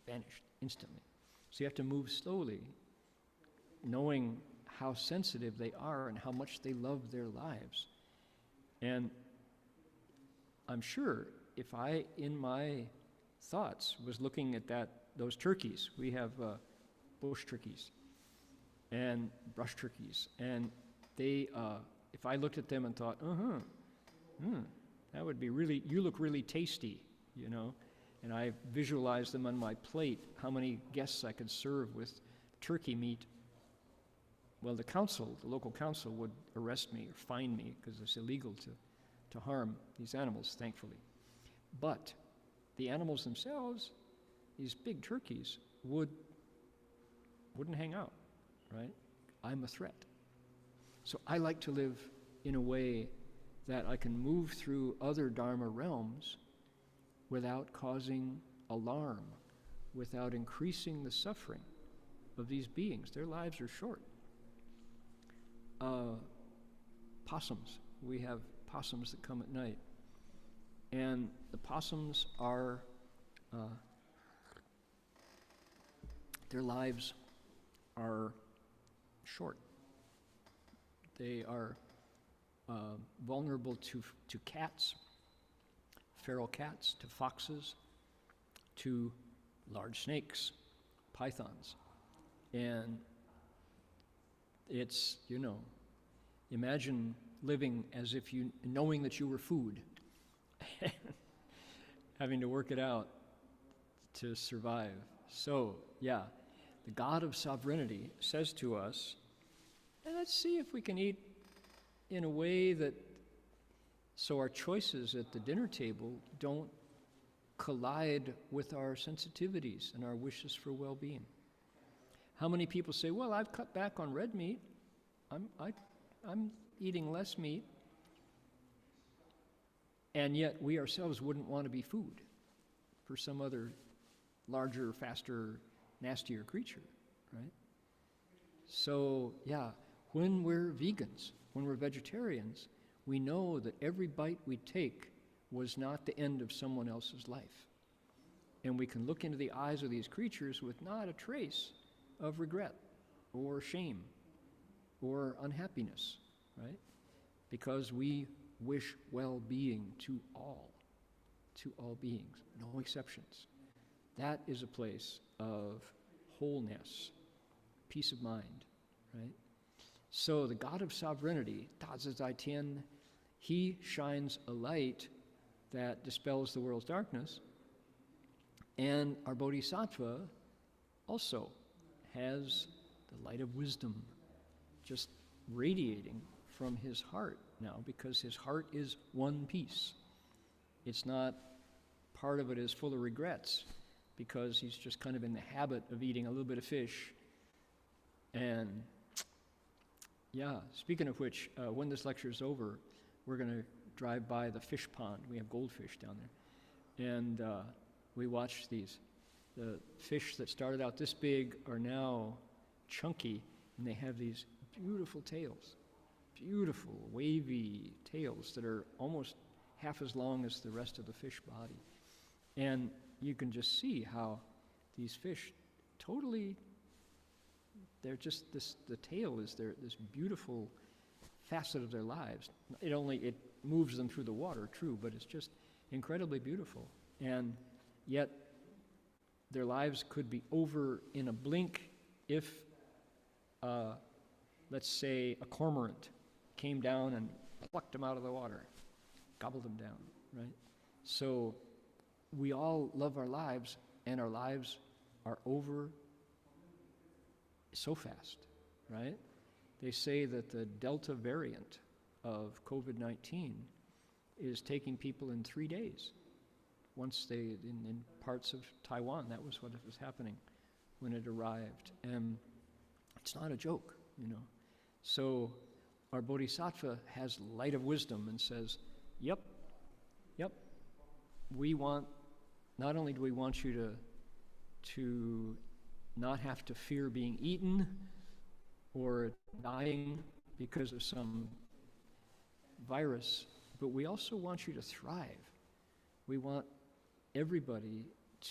vanished instantly. So you have to move slowly, knowing how sensitive they are and how much they love their lives. And I'm sure if I, in my thoughts, was looking at those turkeys, we have bush turkeys and brush turkeys, and they, if I looked at them and thought, that would be really, you look really tasty, you know, and I visualized them on my plate, how many guests I could serve with turkey meat. Well, the local council would arrest me or fine me because it's illegal to harm these animals, thankfully. But the animals themselves, these big turkeys, wouldn't hang out, right? I'm a threat. So I like to live in a way that I can move through other Dharma realms without causing alarm, without increasing the suffering of these beings. Their lives are short. Possums. We have possums that come at night. And the possums are, their lives are short. They are vulnerable to cats, feral cats, to foxes, to large snakes, pythons. And it's, imagine living as if knowing that you were food, having to work it out to survive. So, yeah, the God of sovereignty says to us, and let's see if we can eat in a way that, so our choices at the dinner table don't collide with our sensitivities and our wishes for well-being. How many people say, well, I've cut back on red meat. I'm eating less meat. And yet we ourselves wouldn't want to be food for some other larger, faster, nastier creature, right? So, yeah, when we're vegans, when we're vegetarians, we know that every bite we take was not the end of someone else's life. And we can look into the eyes of these creatures with not a trace of regret or shame or unhappiness, right? Because we wish well-being to all beings, no exceptions. That is a place of wholeness, peace of mind, right? So the God of sovereignty, dazi zai tian, he shines a light that dispels the world's darkness, and our Bodhisattva also has the light of wisdom just radiating from his heart now, because his heart is one piece. It's not part of it is full of regrets, because he's just kind of in the habit of eating a little bit of fish. And yeah, speaking of which, when this lecture is over, we're going to drive by the fish pond. We have goldfish down there. And we watch these. The fish that started out this big are now chunky, and they have these beautiful tails, beautiful wavy tails that are almost half as long as the rest of the fish body. And you can just see how these fish totally, they're just this, the tail is this beautiful facet of their lives. It moves them through the water, true, but it's just incredibly beautiful. And yet their lives could be over in a blink if, let's say, a cormorant came down and plucked them out of the water, gobbled them down, right? So we all love our lives, and our lives are over so fast, right? They say that the Delta variant of COVID-19 is taking people in 3 days. Once in parts of Taiwan, that was what was happening when it arrived. And it's not a joke, you know. So our Bodhisattva has light of wisdom and says, yep, we want, not only do we want you to not have to fear being eaten or dying because of some virus, but we also want you to thrive. We want everybody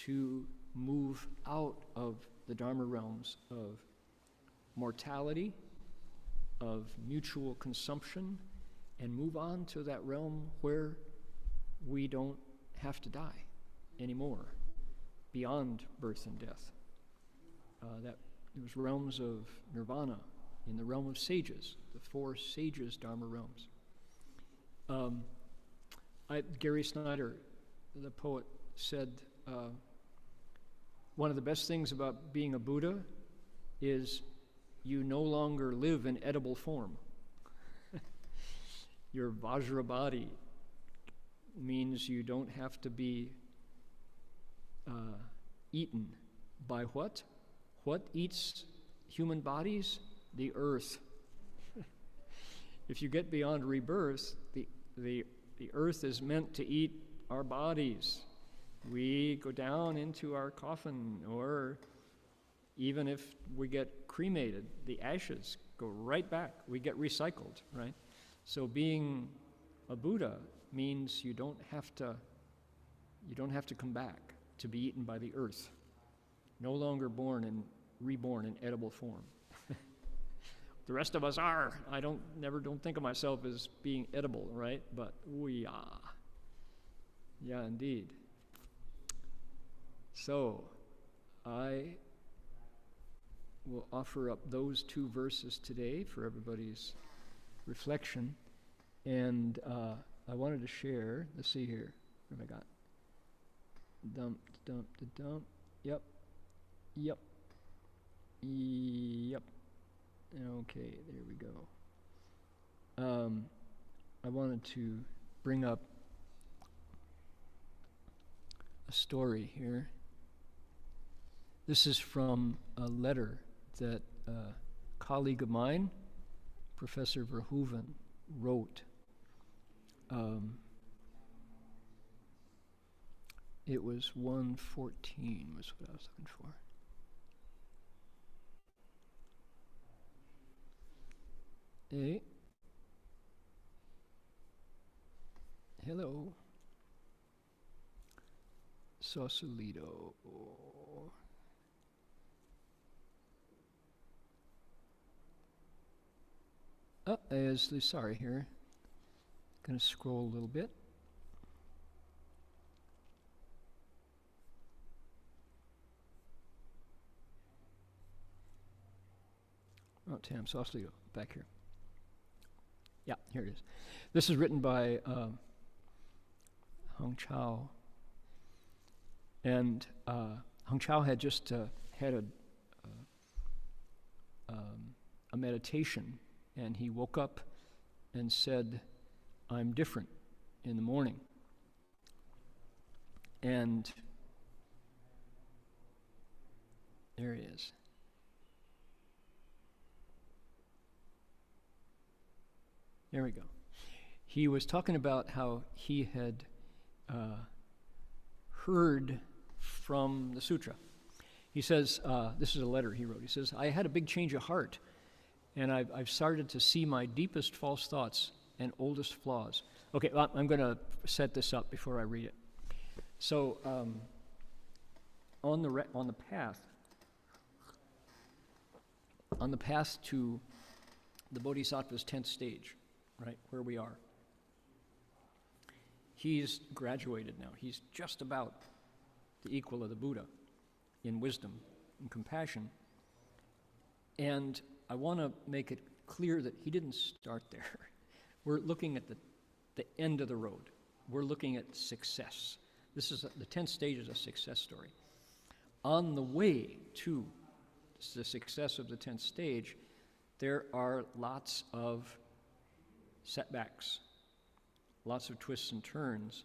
to move out of the Dharma realms of mortality, of mutual consumption, and move on to that realm where we don't have to die anymore, beyond birth and death. That those realms of nirvana, in the realm of sages, the 4 sages Dharma realms. Gary Snyder, the poet, said one of the best things about being a Buddha is you no longer live in edible form. Your Vajra body means you don't have to be eaten by what? What eats human bodies? The earth. If you get beyond rebirth, the earth is meant to eat our bodies. We go down into our coffin, or even if we get cremated, the ashes go right back. We get recycled, right? So being a Buddha means you don't have to come back to be eaten by the earth. No longer born and reborn in edible form. The rest of us are. I don't think of myself as being edible, right? But we are. Yeah, indeed. So, I will offer up those 2 verses today for everybody's reflection. And I wanted to share, let's see here, what have I got? Dump. Yep. Okay, there we go. I wanted to bring up a story here. This is from a letter that a colleague of mine, Professor Verhoeven, wrote. It was 114 was what I was looking for. Hey. Hello. Sausalito. Sorry here. Gonna scroll a little bit. Oh, Tam Sausalito, back here. Yeah, here it is. This is written by Heng Chou. And Heng Chou had just had a meditation, and he woke up and said, I'm different in the morning. And there he is. There we go. He was talking about how he had heard from the sutra. He says, this is a letter he wrote. He says, I had a big change of heart, and I've started to see my deepest false thoughts and oldest flaws. Okay, well, I'm going to set this up before I read it. So, on the path to the Bodhisattva's 10th stage, right, where we are. He's graduated now. He's just about the equal of the Buddha in wisdom and compassion. And I want to make it clear that he didn't start there. We're looking at the end of the road. We're looking at success. This is the 10th stage is a success story. On the way to the success of the 10th stage, there are lots of setbacks, lots of twists and turns,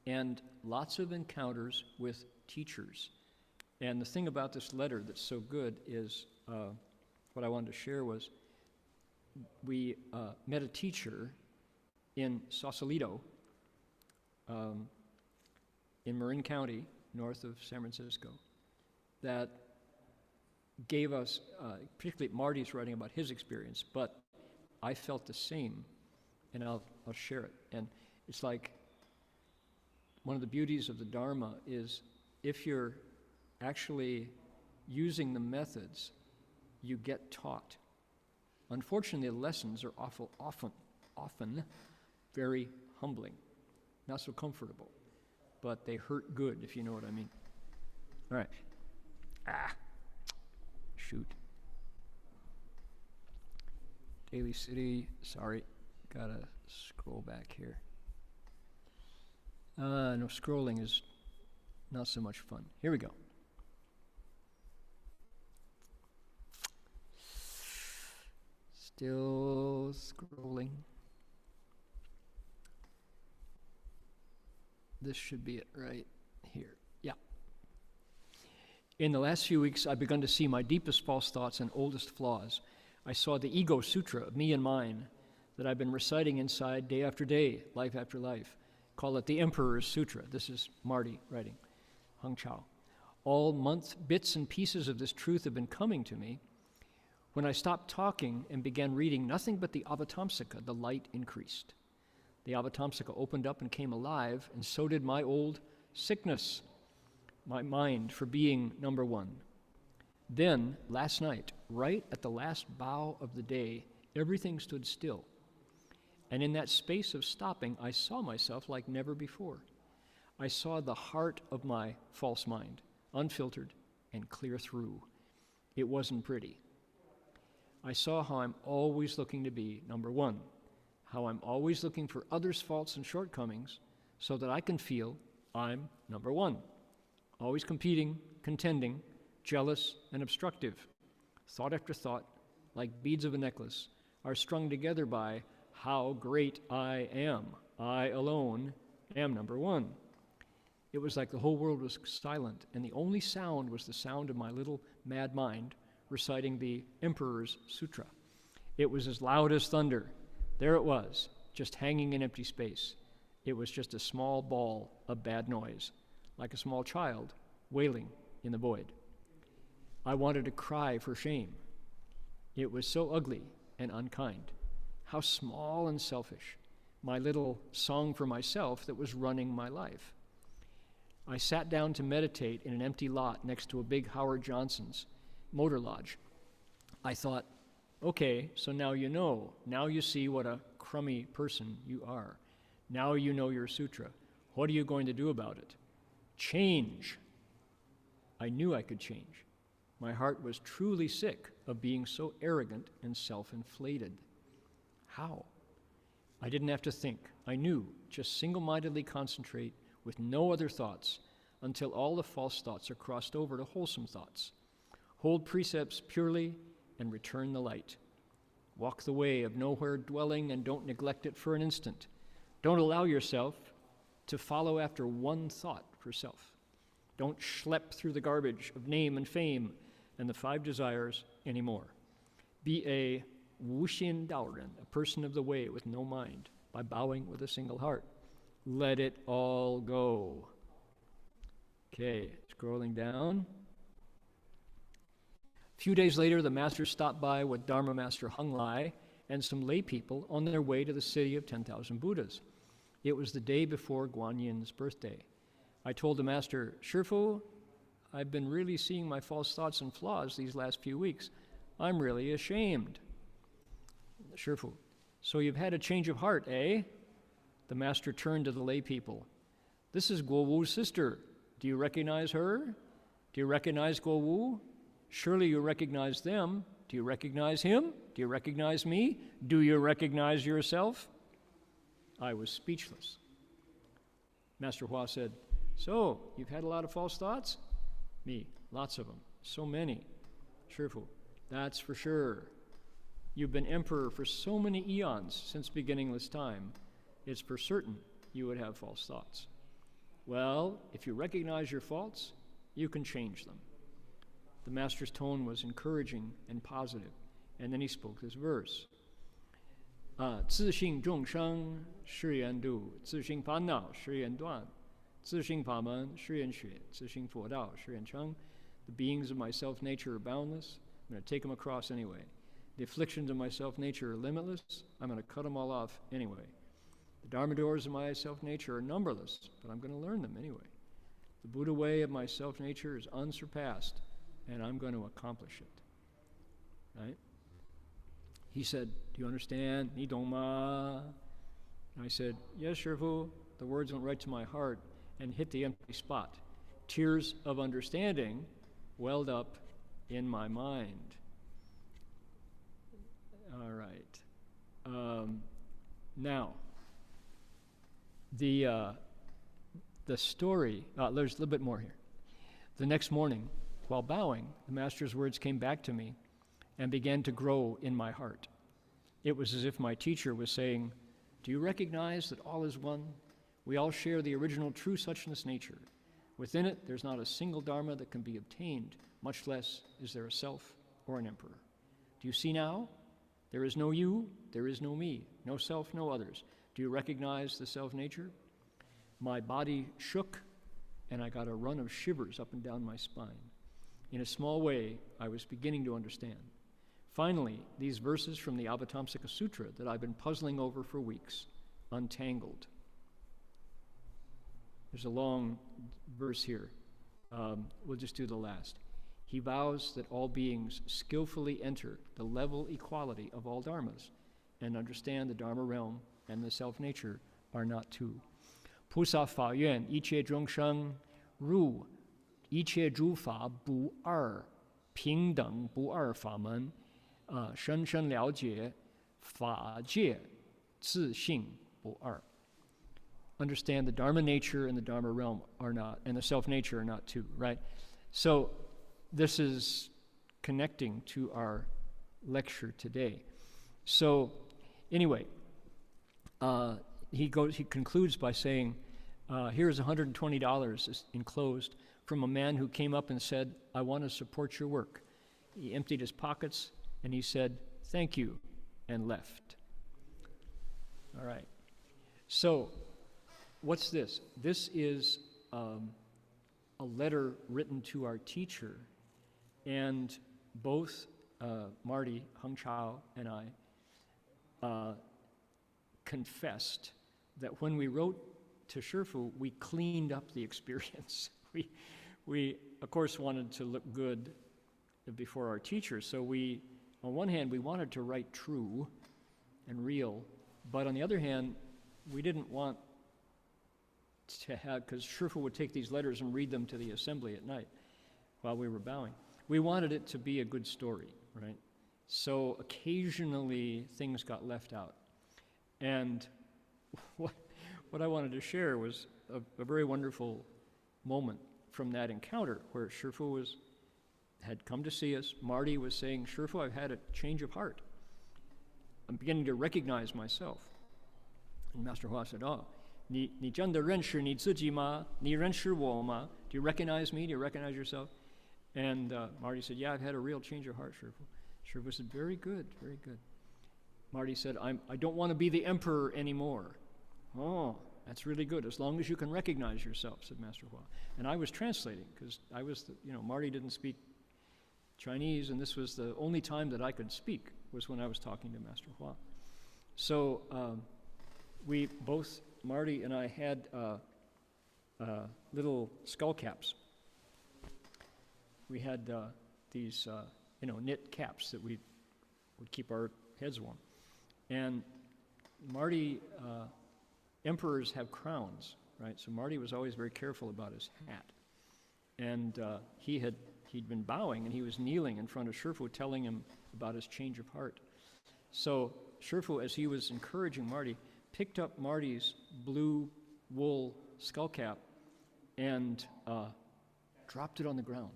and lots of encounters with teachers. And the thing about this letter that's so good is, what I wanted to share was, we met a teacher in Sausalito, in Marin County, north of San Francisco, that gave us, particularly Marty's writing about his experience, but I felt the same, and I'll share it. And it's like, one of the beauties of the Dharma is if you're actually using the methods, you get taught. Unfortunately, the lessons are often very humbling, not so comfortable, but they hurt good, if you know what I mean. All right. Shoot. Daly City, sorry, gotta scroll back here. No, scrolling is not so much fun. Here we go. Still scrolling. This should be it right here. Yeah. In the last few weeks, I've begun to see my deepest false thoughts and oldest flaws. I saw the Ego Sutra of me and mine that I've been reciting inside day after day, life after life. Call it the Emperor's Sutra. This is Marty writing, Heng Chou. All month bits and pieces of this truth have been coming to me. When I stopped talking and began reading nothing but the Avatamsaka, the light increased. The Avatamsaka opened up and came alive, and so did my old sickness, my mind for being number one. Then, last night, right at the last bow of the day, everything stood still. And in that space of stopping, I saw myself like never before. I saw the heart of my false mind, unfiltered and clear through. It wasn't pretty. I saw how I'm always looking to be number one, how I'm always looking for others' faults and shortcomings so that I can feel I'm number one, always competing, contending, jealous, and obstructive. Thought after thought, like beads of a necklace, are strung together by how great I am. I alone am number one. It was like the whole world was silent, and the only sound was the sound of my little mad mind reciting the Emperor's Sutra. It was as loud as thunder. There it was, just hanging in empty space. It was just a small ball of bad noise, like a small child wailing in the void. I wanted to cry for shame. It was so ugly and unkind. how small and selfish, my little song for myself that was running my life. I sat down to meditate in an empty lot next to a big Howard Johnson's motor lodge. I thought, okay, so now you know. Now you see what a crummy person you are. Now you know your sutra. What are you going to do about it? Change. I knew I could change. My heart was truly sick of being so arrogant and self-inflated. How? I didn't have to think. I knew. Just single-mindedly concentrate with no other thoughts until all the false thoughts are crossed over to wholesome thoughts. Hold precepts purely and return the light. Walk the way of nowhere dwelling and don't neglect it for an instant. Don't allow yourself to follow after one thought for self. Don't schlep through the garbage of name and fame and the 5 desires anymore. Be a wuxin daoren, a person of the way with no mind, by bowing with a single heart. Let it all go. Okay, scrolling down. A few days later, the master stopped by with Dharma Master Heng Lai and some lay people on their way to the city of 10,000 Buddhas. It was the day before Guan Yin's birthday. I told the master, Shifu, I've been really seeing my false thoughts and flaws these last few weeks. I'm really ashamed. Shifu, so you've had a change of heart, eh? The master turned to the lay people. This is Guo Wu's sister. Do you recognize her? Do you recognize Guo Wu? Surely you recognize them. Do you recognize him? Do you recognize me? Do you recognize yourself? I was speechless. Master Hua said, so, you've had a lot of false thoughts? Me, lots of them, so many. Shifu, that's for sure. You've been emperor for so many eons since beginningless time. It's for certain you would have false thoughts. Well, if you recognize your faults, you can change them. The master's tone was encouraging and positive, and then he spoke this verse. 自性众生是缘度，自性烦恼是缘断，自性法门是缘学，自性佛道是缘成. The beings of my self-nature are boundless. I'm going to take them across anyway. The afflictions of my self-nature are limitless. I'm going to cut them all off anyway. The Dharma doors of my self-nature are numberless, but I'm going to learn them anyway. The Buddha way of my self-nature is unsurpassed, and I'm going to accomplish it. Right? He said, do you understand? Ni dong ma? And I said, yes, Shifu. The words went right to my heart and hit the empty spot. Tears of understanding welled up in my mind. All right. Now, the story, there's a little bit more here. The next morning, while bowing, the master's words came back to me and began to grow in my heart. It was as if my teacher was saying, do you recognize that all is one? We all share the original true suchness nature. Within it, there's not a single dharma that can be obtained, much less is there a self or an emperor. Do you see now? There is no you, there is no me, no self, no others. Do you recognize the self-nature? My body shook, and I got a run of shivers up and down my spine. In a small way, I was beginning to understand. Finally, these verses from the Avatamsaka Sutra that I've been puzzling over for weeks, untangled. There's a long verse here. We'll just do the last. He vows that all beings skillfully enter the level equality of all dharmas and understand the Dharma realm and the self-nature are not two. Pusa fa yuan, 一切众生入一切诸法不二平等不二法门深深了解法界自性不二. Understand the Dharma nature and the Dharma realm are not, and the self-nature are not two, right? So this is connecting to our lecture today. So anyway, he concludes by saying, here's $120 enclosed from a man who came up and said, I want to support your work. He emptied his pockets and he said, thank you, and left. All right. So what's this? This is a letter written to our teacher, and both Marty, Heng Chou, and I confessed that when we wrote to Shifu, we cleaned up the experience. We of course wanted to look good before our teachers, so we, on one hand, we wanted to write true and real, but on the other hand, we didn't want to have, because Shifu would take these letters and read them to the assembly at night while we were bowing. We wanted it to be a good story, right? So occasionally things got left out. And what I wanted to share was a very wonderful moment from that encounter where Shifu had come to see us. Marty was saying, Shifu, I've had a change of heart. I'm beginning to recognize myself. And Master Hua said, oh, 你真的认识你自己吗? 你认识我吗? Do you recognize me? Do you recognize yourself? And Marty said, yeah, I've had a real change of heart, Shifu. Shifu said, very good, very good. Marty said, I don't want to be the emperor anymore. Oh, that's really good, as long as you can recognize yourself, said Master Hua. And I was translating, because I was, Marty didn't speak Chinese, and this was the only time that I could speak, was when I was talking to Master Hua. So we both, Marty and I, had little skull caps. We had these, knit caps that we would keep our heads warm. And Marty, emperors have crowns, right? So Marty was always very careful about his hat. And he'd been bowing, and he was kneeling in front of Shifu, telling him about his change of heart. So Shifu, as he was encouraging Marty, picked up Marty's blue wool skull cap and dropped it on the ground.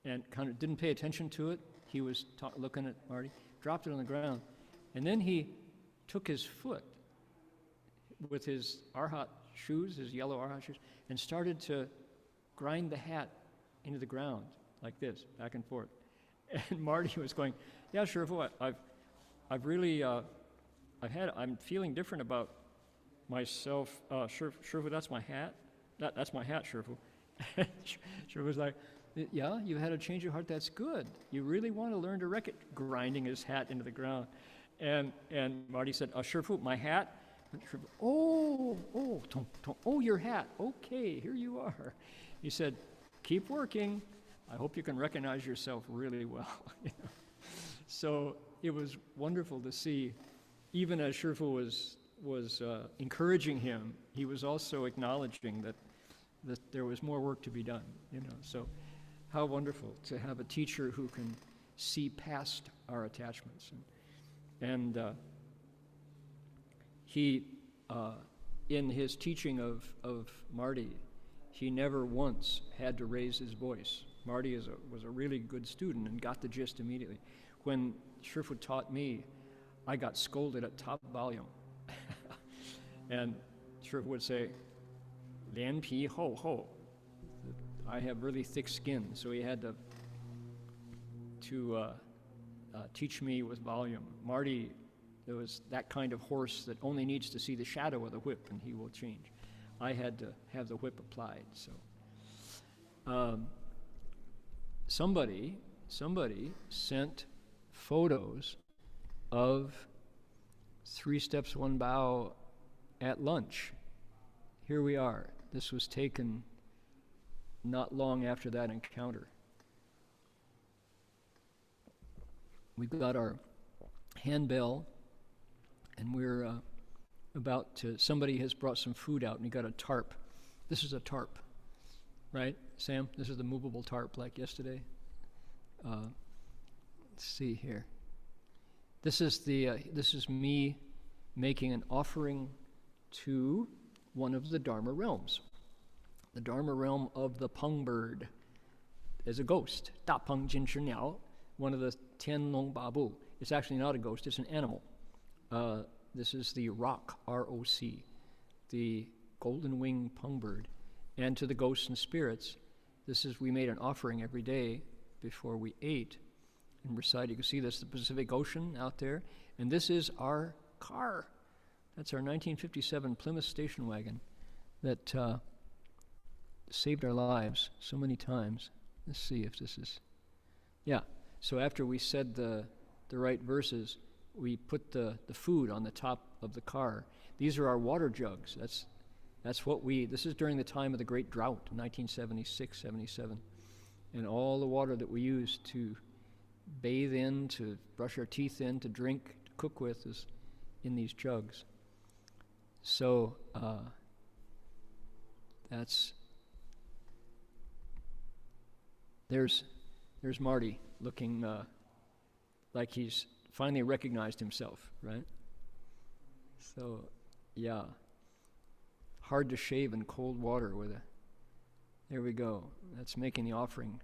And kind of didn't pay attention to it. He was looking at Marty, dropped it on the ground. And then he took his foot with his arhat shoes, his yellow arhat shoes, and started to grind the hat into the ground like this, back and forth. And Marty was going, yeah, Shifu, I've really, I'm feeling different about myself. Shifu, that's my hat. That's my hat, Shifu. Shifu was like, yeah, you've had a change of heart, that's good. You really want to learn to grinding his hat into the ground. And Marty said, Shifu, my hat? Oh, your hat. Okay, here you are. He said, keep working. I hope you can recognize yourself really well. So it was wonderful to see, even as Shifu was encouraging him, he was also acknowledging that there was more work to be done. So how wonderful to have a teacher who can see past our attachments. And he, in his teaching of Marty, he never once had to raise his voice. Marty was a really good student and got the gist immediately. When Shifu taught me, I got scolded at top volume. And Shifu would say, 脸皮厚厚. I have really thick skin, so he had to teach me with volume. Marty, there was that kind of horse that only needs to see the shadow of the whip and he will change. I had to have the whip applied. So somebody sent photos of 3 steps, 1 bow at lunch. Here we are. This was taken not long after that encounter. We've got our handbell, and we're about to, somebody has brought some food out, and you got a tarp. This is a tarp, right, Sam? This is the movable tarp like yesterday. Let's see here. This is me making an offering to one of the Dharma Realms. The Dharma Realm of the Peng bird is a ghost. 大鹏金翅鸟, one of the 天龙八部. It's actually not a ghost, it's an animal. This is the roc, R-O-C, the golden wing Peng bird. And to the ghosts and spirits, we made an offering every day before we ate and recited. You can see this, the Pacific Ocean out there. And this is our car. That's our 1957 Plymouth station wagon that saved our lives so many times. Let's see if this is... Yeah, so after we said the right verses, we put the food on the top of the car. These are our water jugs. That's what this is during the time of the Great Drought, 1976, 77. And all the water that we use to bathe in, to brush our teeth in, to drink, to cook with is in these jugs. So there's Marty looking like he's finally recognized himself, right? So, yeah. Hard to shave in cold water with there we go. That's making the offering.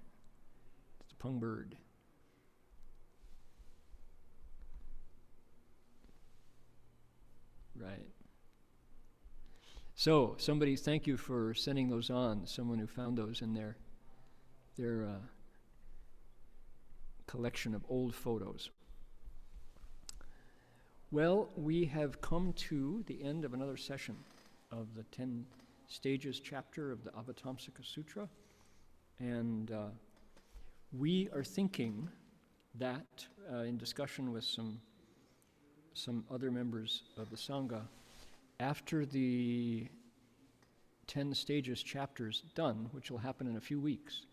It's a pung bird. Right. So, somebody, thank you for sending those on. Someone who found those in their collection of old photos. Well, we have come to the end of another session of the 10 stages chapter of the Avatamsaka Sutra. And we are thinking that, in discussion with some other members of the Sangha, after the 10 stages chapters done, which will happen in a few weeks,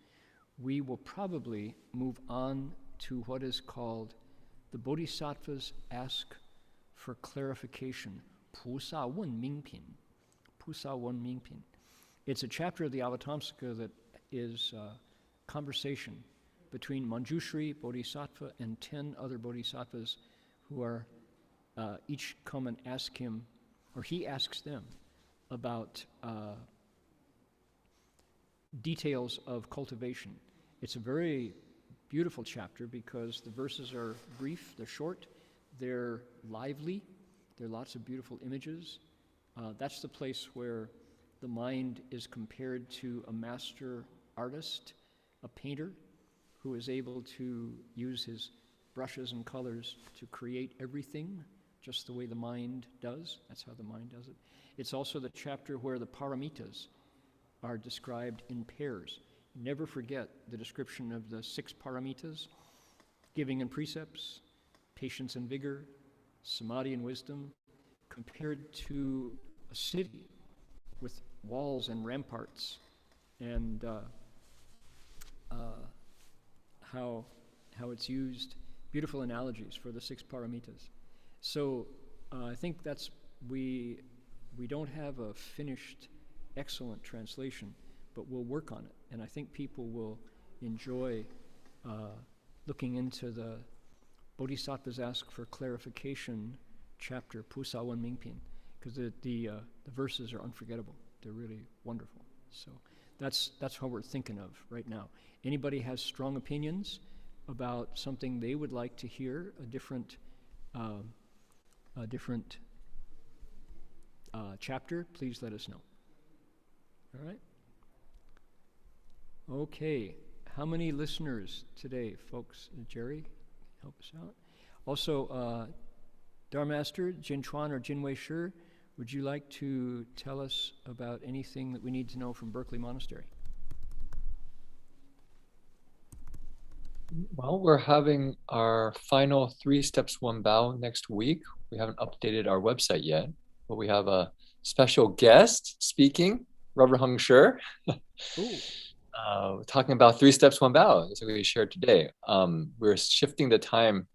we will probably move on to what is called the Bodhisattvas Ask for Clarification, Polio. It's a chapter of the Avatamsaka that is conversation between Manjushri Bodhisattva and 10 other Bodhisattvas who are each come and ask him, or he asks them, about details of cultivation. It's a very beautiful chapter because the verses are brief, they're short, they're lively, there are lots of beautiful images. That's the place where the mind is compared to a master artist, a painter, who is able to use his brushes and colors to create everything just the way the mind does. That's how the mind does it. It's also the chapter where the paramitas are described in pairs. Never forget the description of the 6 paramitas: giving and precepts, patience and vigor, samadhi and wisdom, compared to a city with walls and ramparts, and how it's used, beautiful analogies for the 6 paramitas. So I think we don't have a finished, excellent translation, but we'll work on it. And I think people will enjoy looking into the Bodhisattvas Ask for Clarification chapter, Pusa Wan Mingpin, because the verses are unforgettable. They're really wonderful. So that's what we're thinking of right now. Anybody has strong opinions about something they would like to hear, a different chapter, please let us know. All right? Okay. How many listeners today, folks? Jerry, help us out. Also, Dharma Master, Jin Chuan or Jin Wei Shi, would you like to tell us about anything that we need to know from Berkeley Monastery? Well, we're having our final 3 steps, 1 bow next week. We haven't updated our website yet, but we have a special guest speaking, Reverend Heng Chou, talking about 3 steps, 1 bow. That's what we shared today. We're shifting the time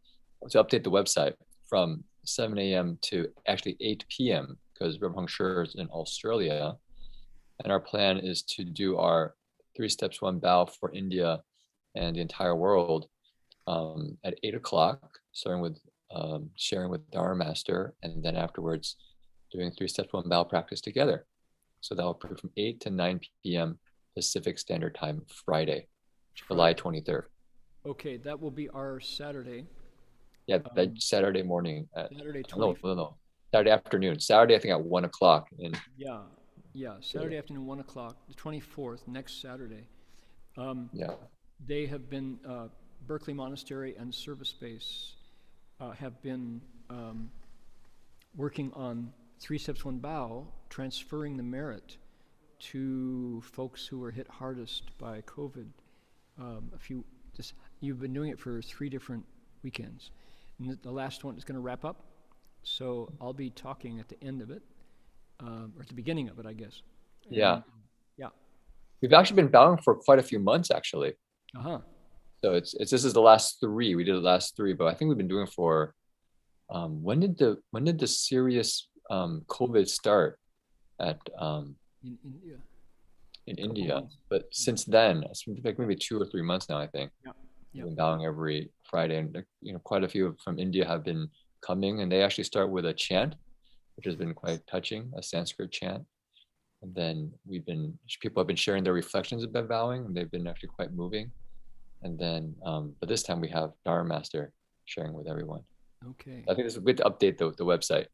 to update the website from 7 a.m. to actually 8 p.m. because Reverend Heng Chou is in Australia. And our plan is to do our 3 steps, 1 bow for India and the entire world at 8 o'clock, starting with sharing with our master, and then afterwards doing 3 steps, 1 bow practice together. So that will be from 8 to 9 p.m. Pacific Standard Time, Friday, July 23rd. Okay, that will be our Saturday. Yeah, that Saturday morning. Saturday 24th. No. Saturday afternoon. Saturday, I think at 1 o'clock. Yeah, Saturday afternoon, 1 o'clock, the 24th, next Saturday. They have been, Berkeley Monastery and Service Space have been working on 3 steps, 1 bow, transferring the merit to folks who were hit hardest by COVID. You've been doing it for 3 different weekends. And the last one is going to wrap up. So I'll be talking at the end of it, or at the beginning of it, I guess. Yeah. Yeah. We've actually been bowing for quite a few months, actually. Uh-huh. So it's this is the last 3. We did the last 3, but I think we've been doing for when did the serious COVID start at In India. in India? But since then, it's been like maybe 2 or 3 months now, I think. Yeah. We've been bowing every Friday, and quite a few from India have been coming, and they actually start with a chant, which has been quite touching, a Sanskrit chant. And then people have been sharing their reflections about bowing, and they've been actually quite moving. And then, but this time we have Dharma Master sharing with everyone. Okay. I think we have to update the website.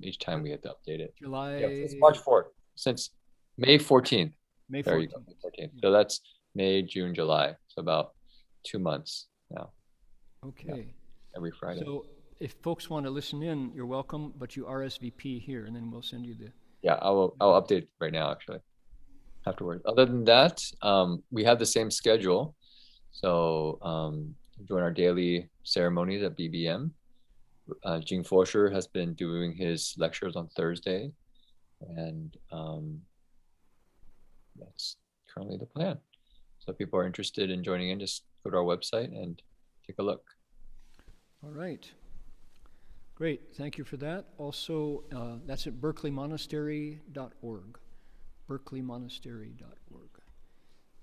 Each time we have to update it. July. Yeah, it's March 4th, since May 14th. May 14th. There you go, May 14th. So that's May, June, July. So about 2 months now. Okay. Yeah, every Friday. So if folks want to listen in, you're welcome, but you RSVP here, and then we'll send you the. Yeah, I'll update right now, actually, afterwards. Other than that, we have the same schedule. So join our daily ceremonies at BBM. Jing Fosher has been doing his lectures on Thursday, and that's currently the plan. So if people are interested in joining in, just go to our website and take a look. All right. Great. Thank you for that. Also, that's at berkeleymonastery.org. berkeleymonastery.org.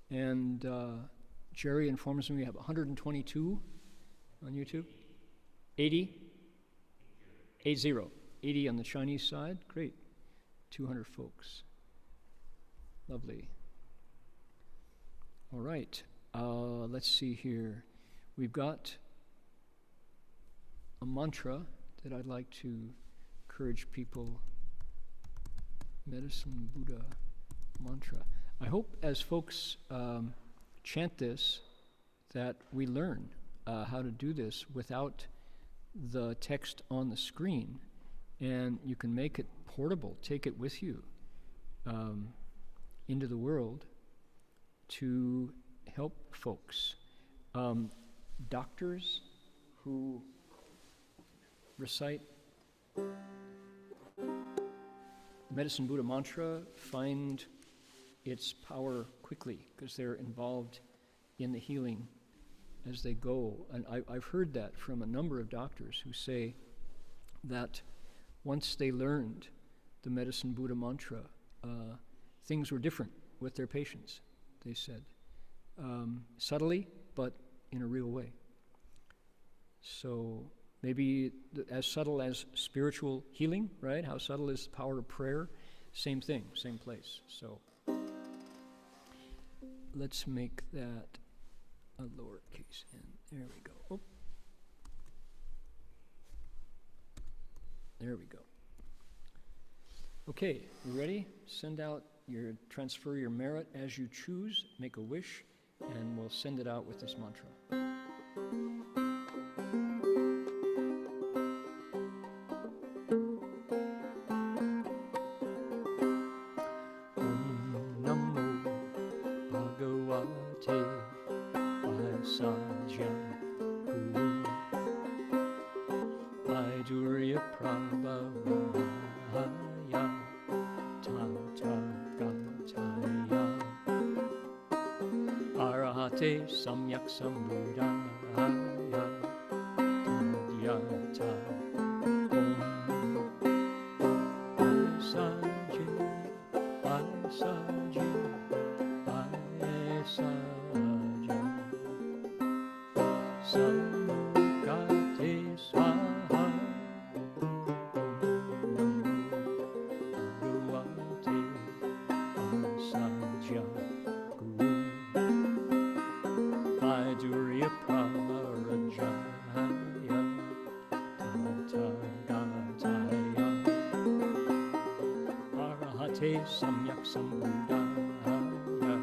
And Jerry informs me we have 122 on YouTube. 80? 80 on the Chinese side. Great. 200 folks. Lovely. All right. Let's see here. We've got a mantra that I'd like to encourage people. Medicine Buddha mantra. I hope as folks chant this that we learn how to do this without the text on the screen, and you can make it portable, take it with you into the world to help folks. Doctors who recite Medicine Buddha mantra find its power quickly because they're involved in the healing as they go. And I've heard that from a number of doctors who say that once they learned the Medicine Buddha mantra, things were different with their patients, they said. Subtly, but in a real way. So maybe as subtle as spiritual healing, right? How subtle is the power of prayer? Same thing, same place. So let's make that a lowercase n. There we go. Oh. There we go. Okay, you ready? Transfer your merit as you choose, make a wish, and we'll send it out with this mantra. Samyak Sambuddhaya Tadyata Om Aisaji Aisaji Aisaji Samukate Swaha Bhagavate Aisaja Durya Pramarajaya Tathagata Arahate Samyak Sambuddhaya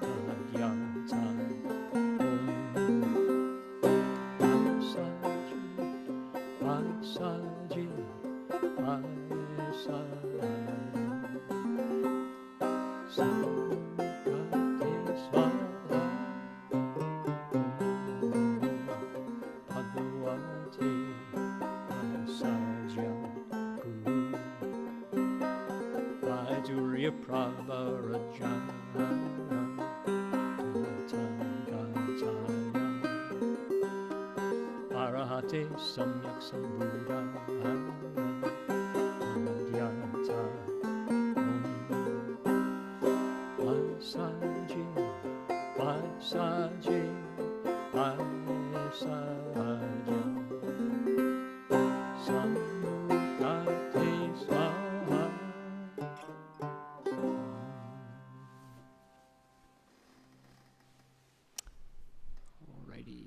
Tadyata Om Aisaji Aisaji Samukate Swaha Bhagavate Arya Prabharajaya Arahate Samyak Sambuddhaya Adhyata Vasaji Vasaji Vasaji Samukate Swaha. Alrighty.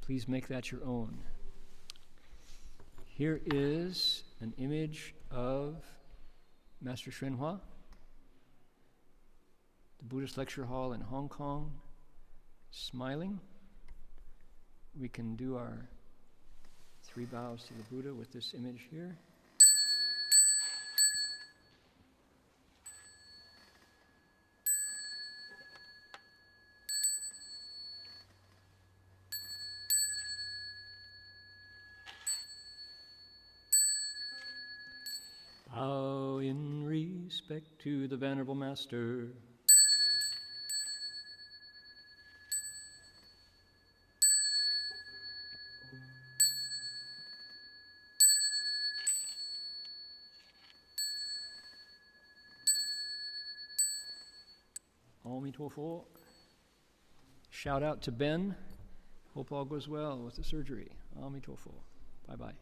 Please make that your own. Here is an image of Master Hsuan-Hua, the Buddhist lecture hall in Hong Kong, smiling. We can do our 3 bows to the Buddha with this image here. Bow in respect to the Venerable Master. Amitofo. Shout out to Ben. Hope all goes well with the surgery. Amitofo. Bye-bye.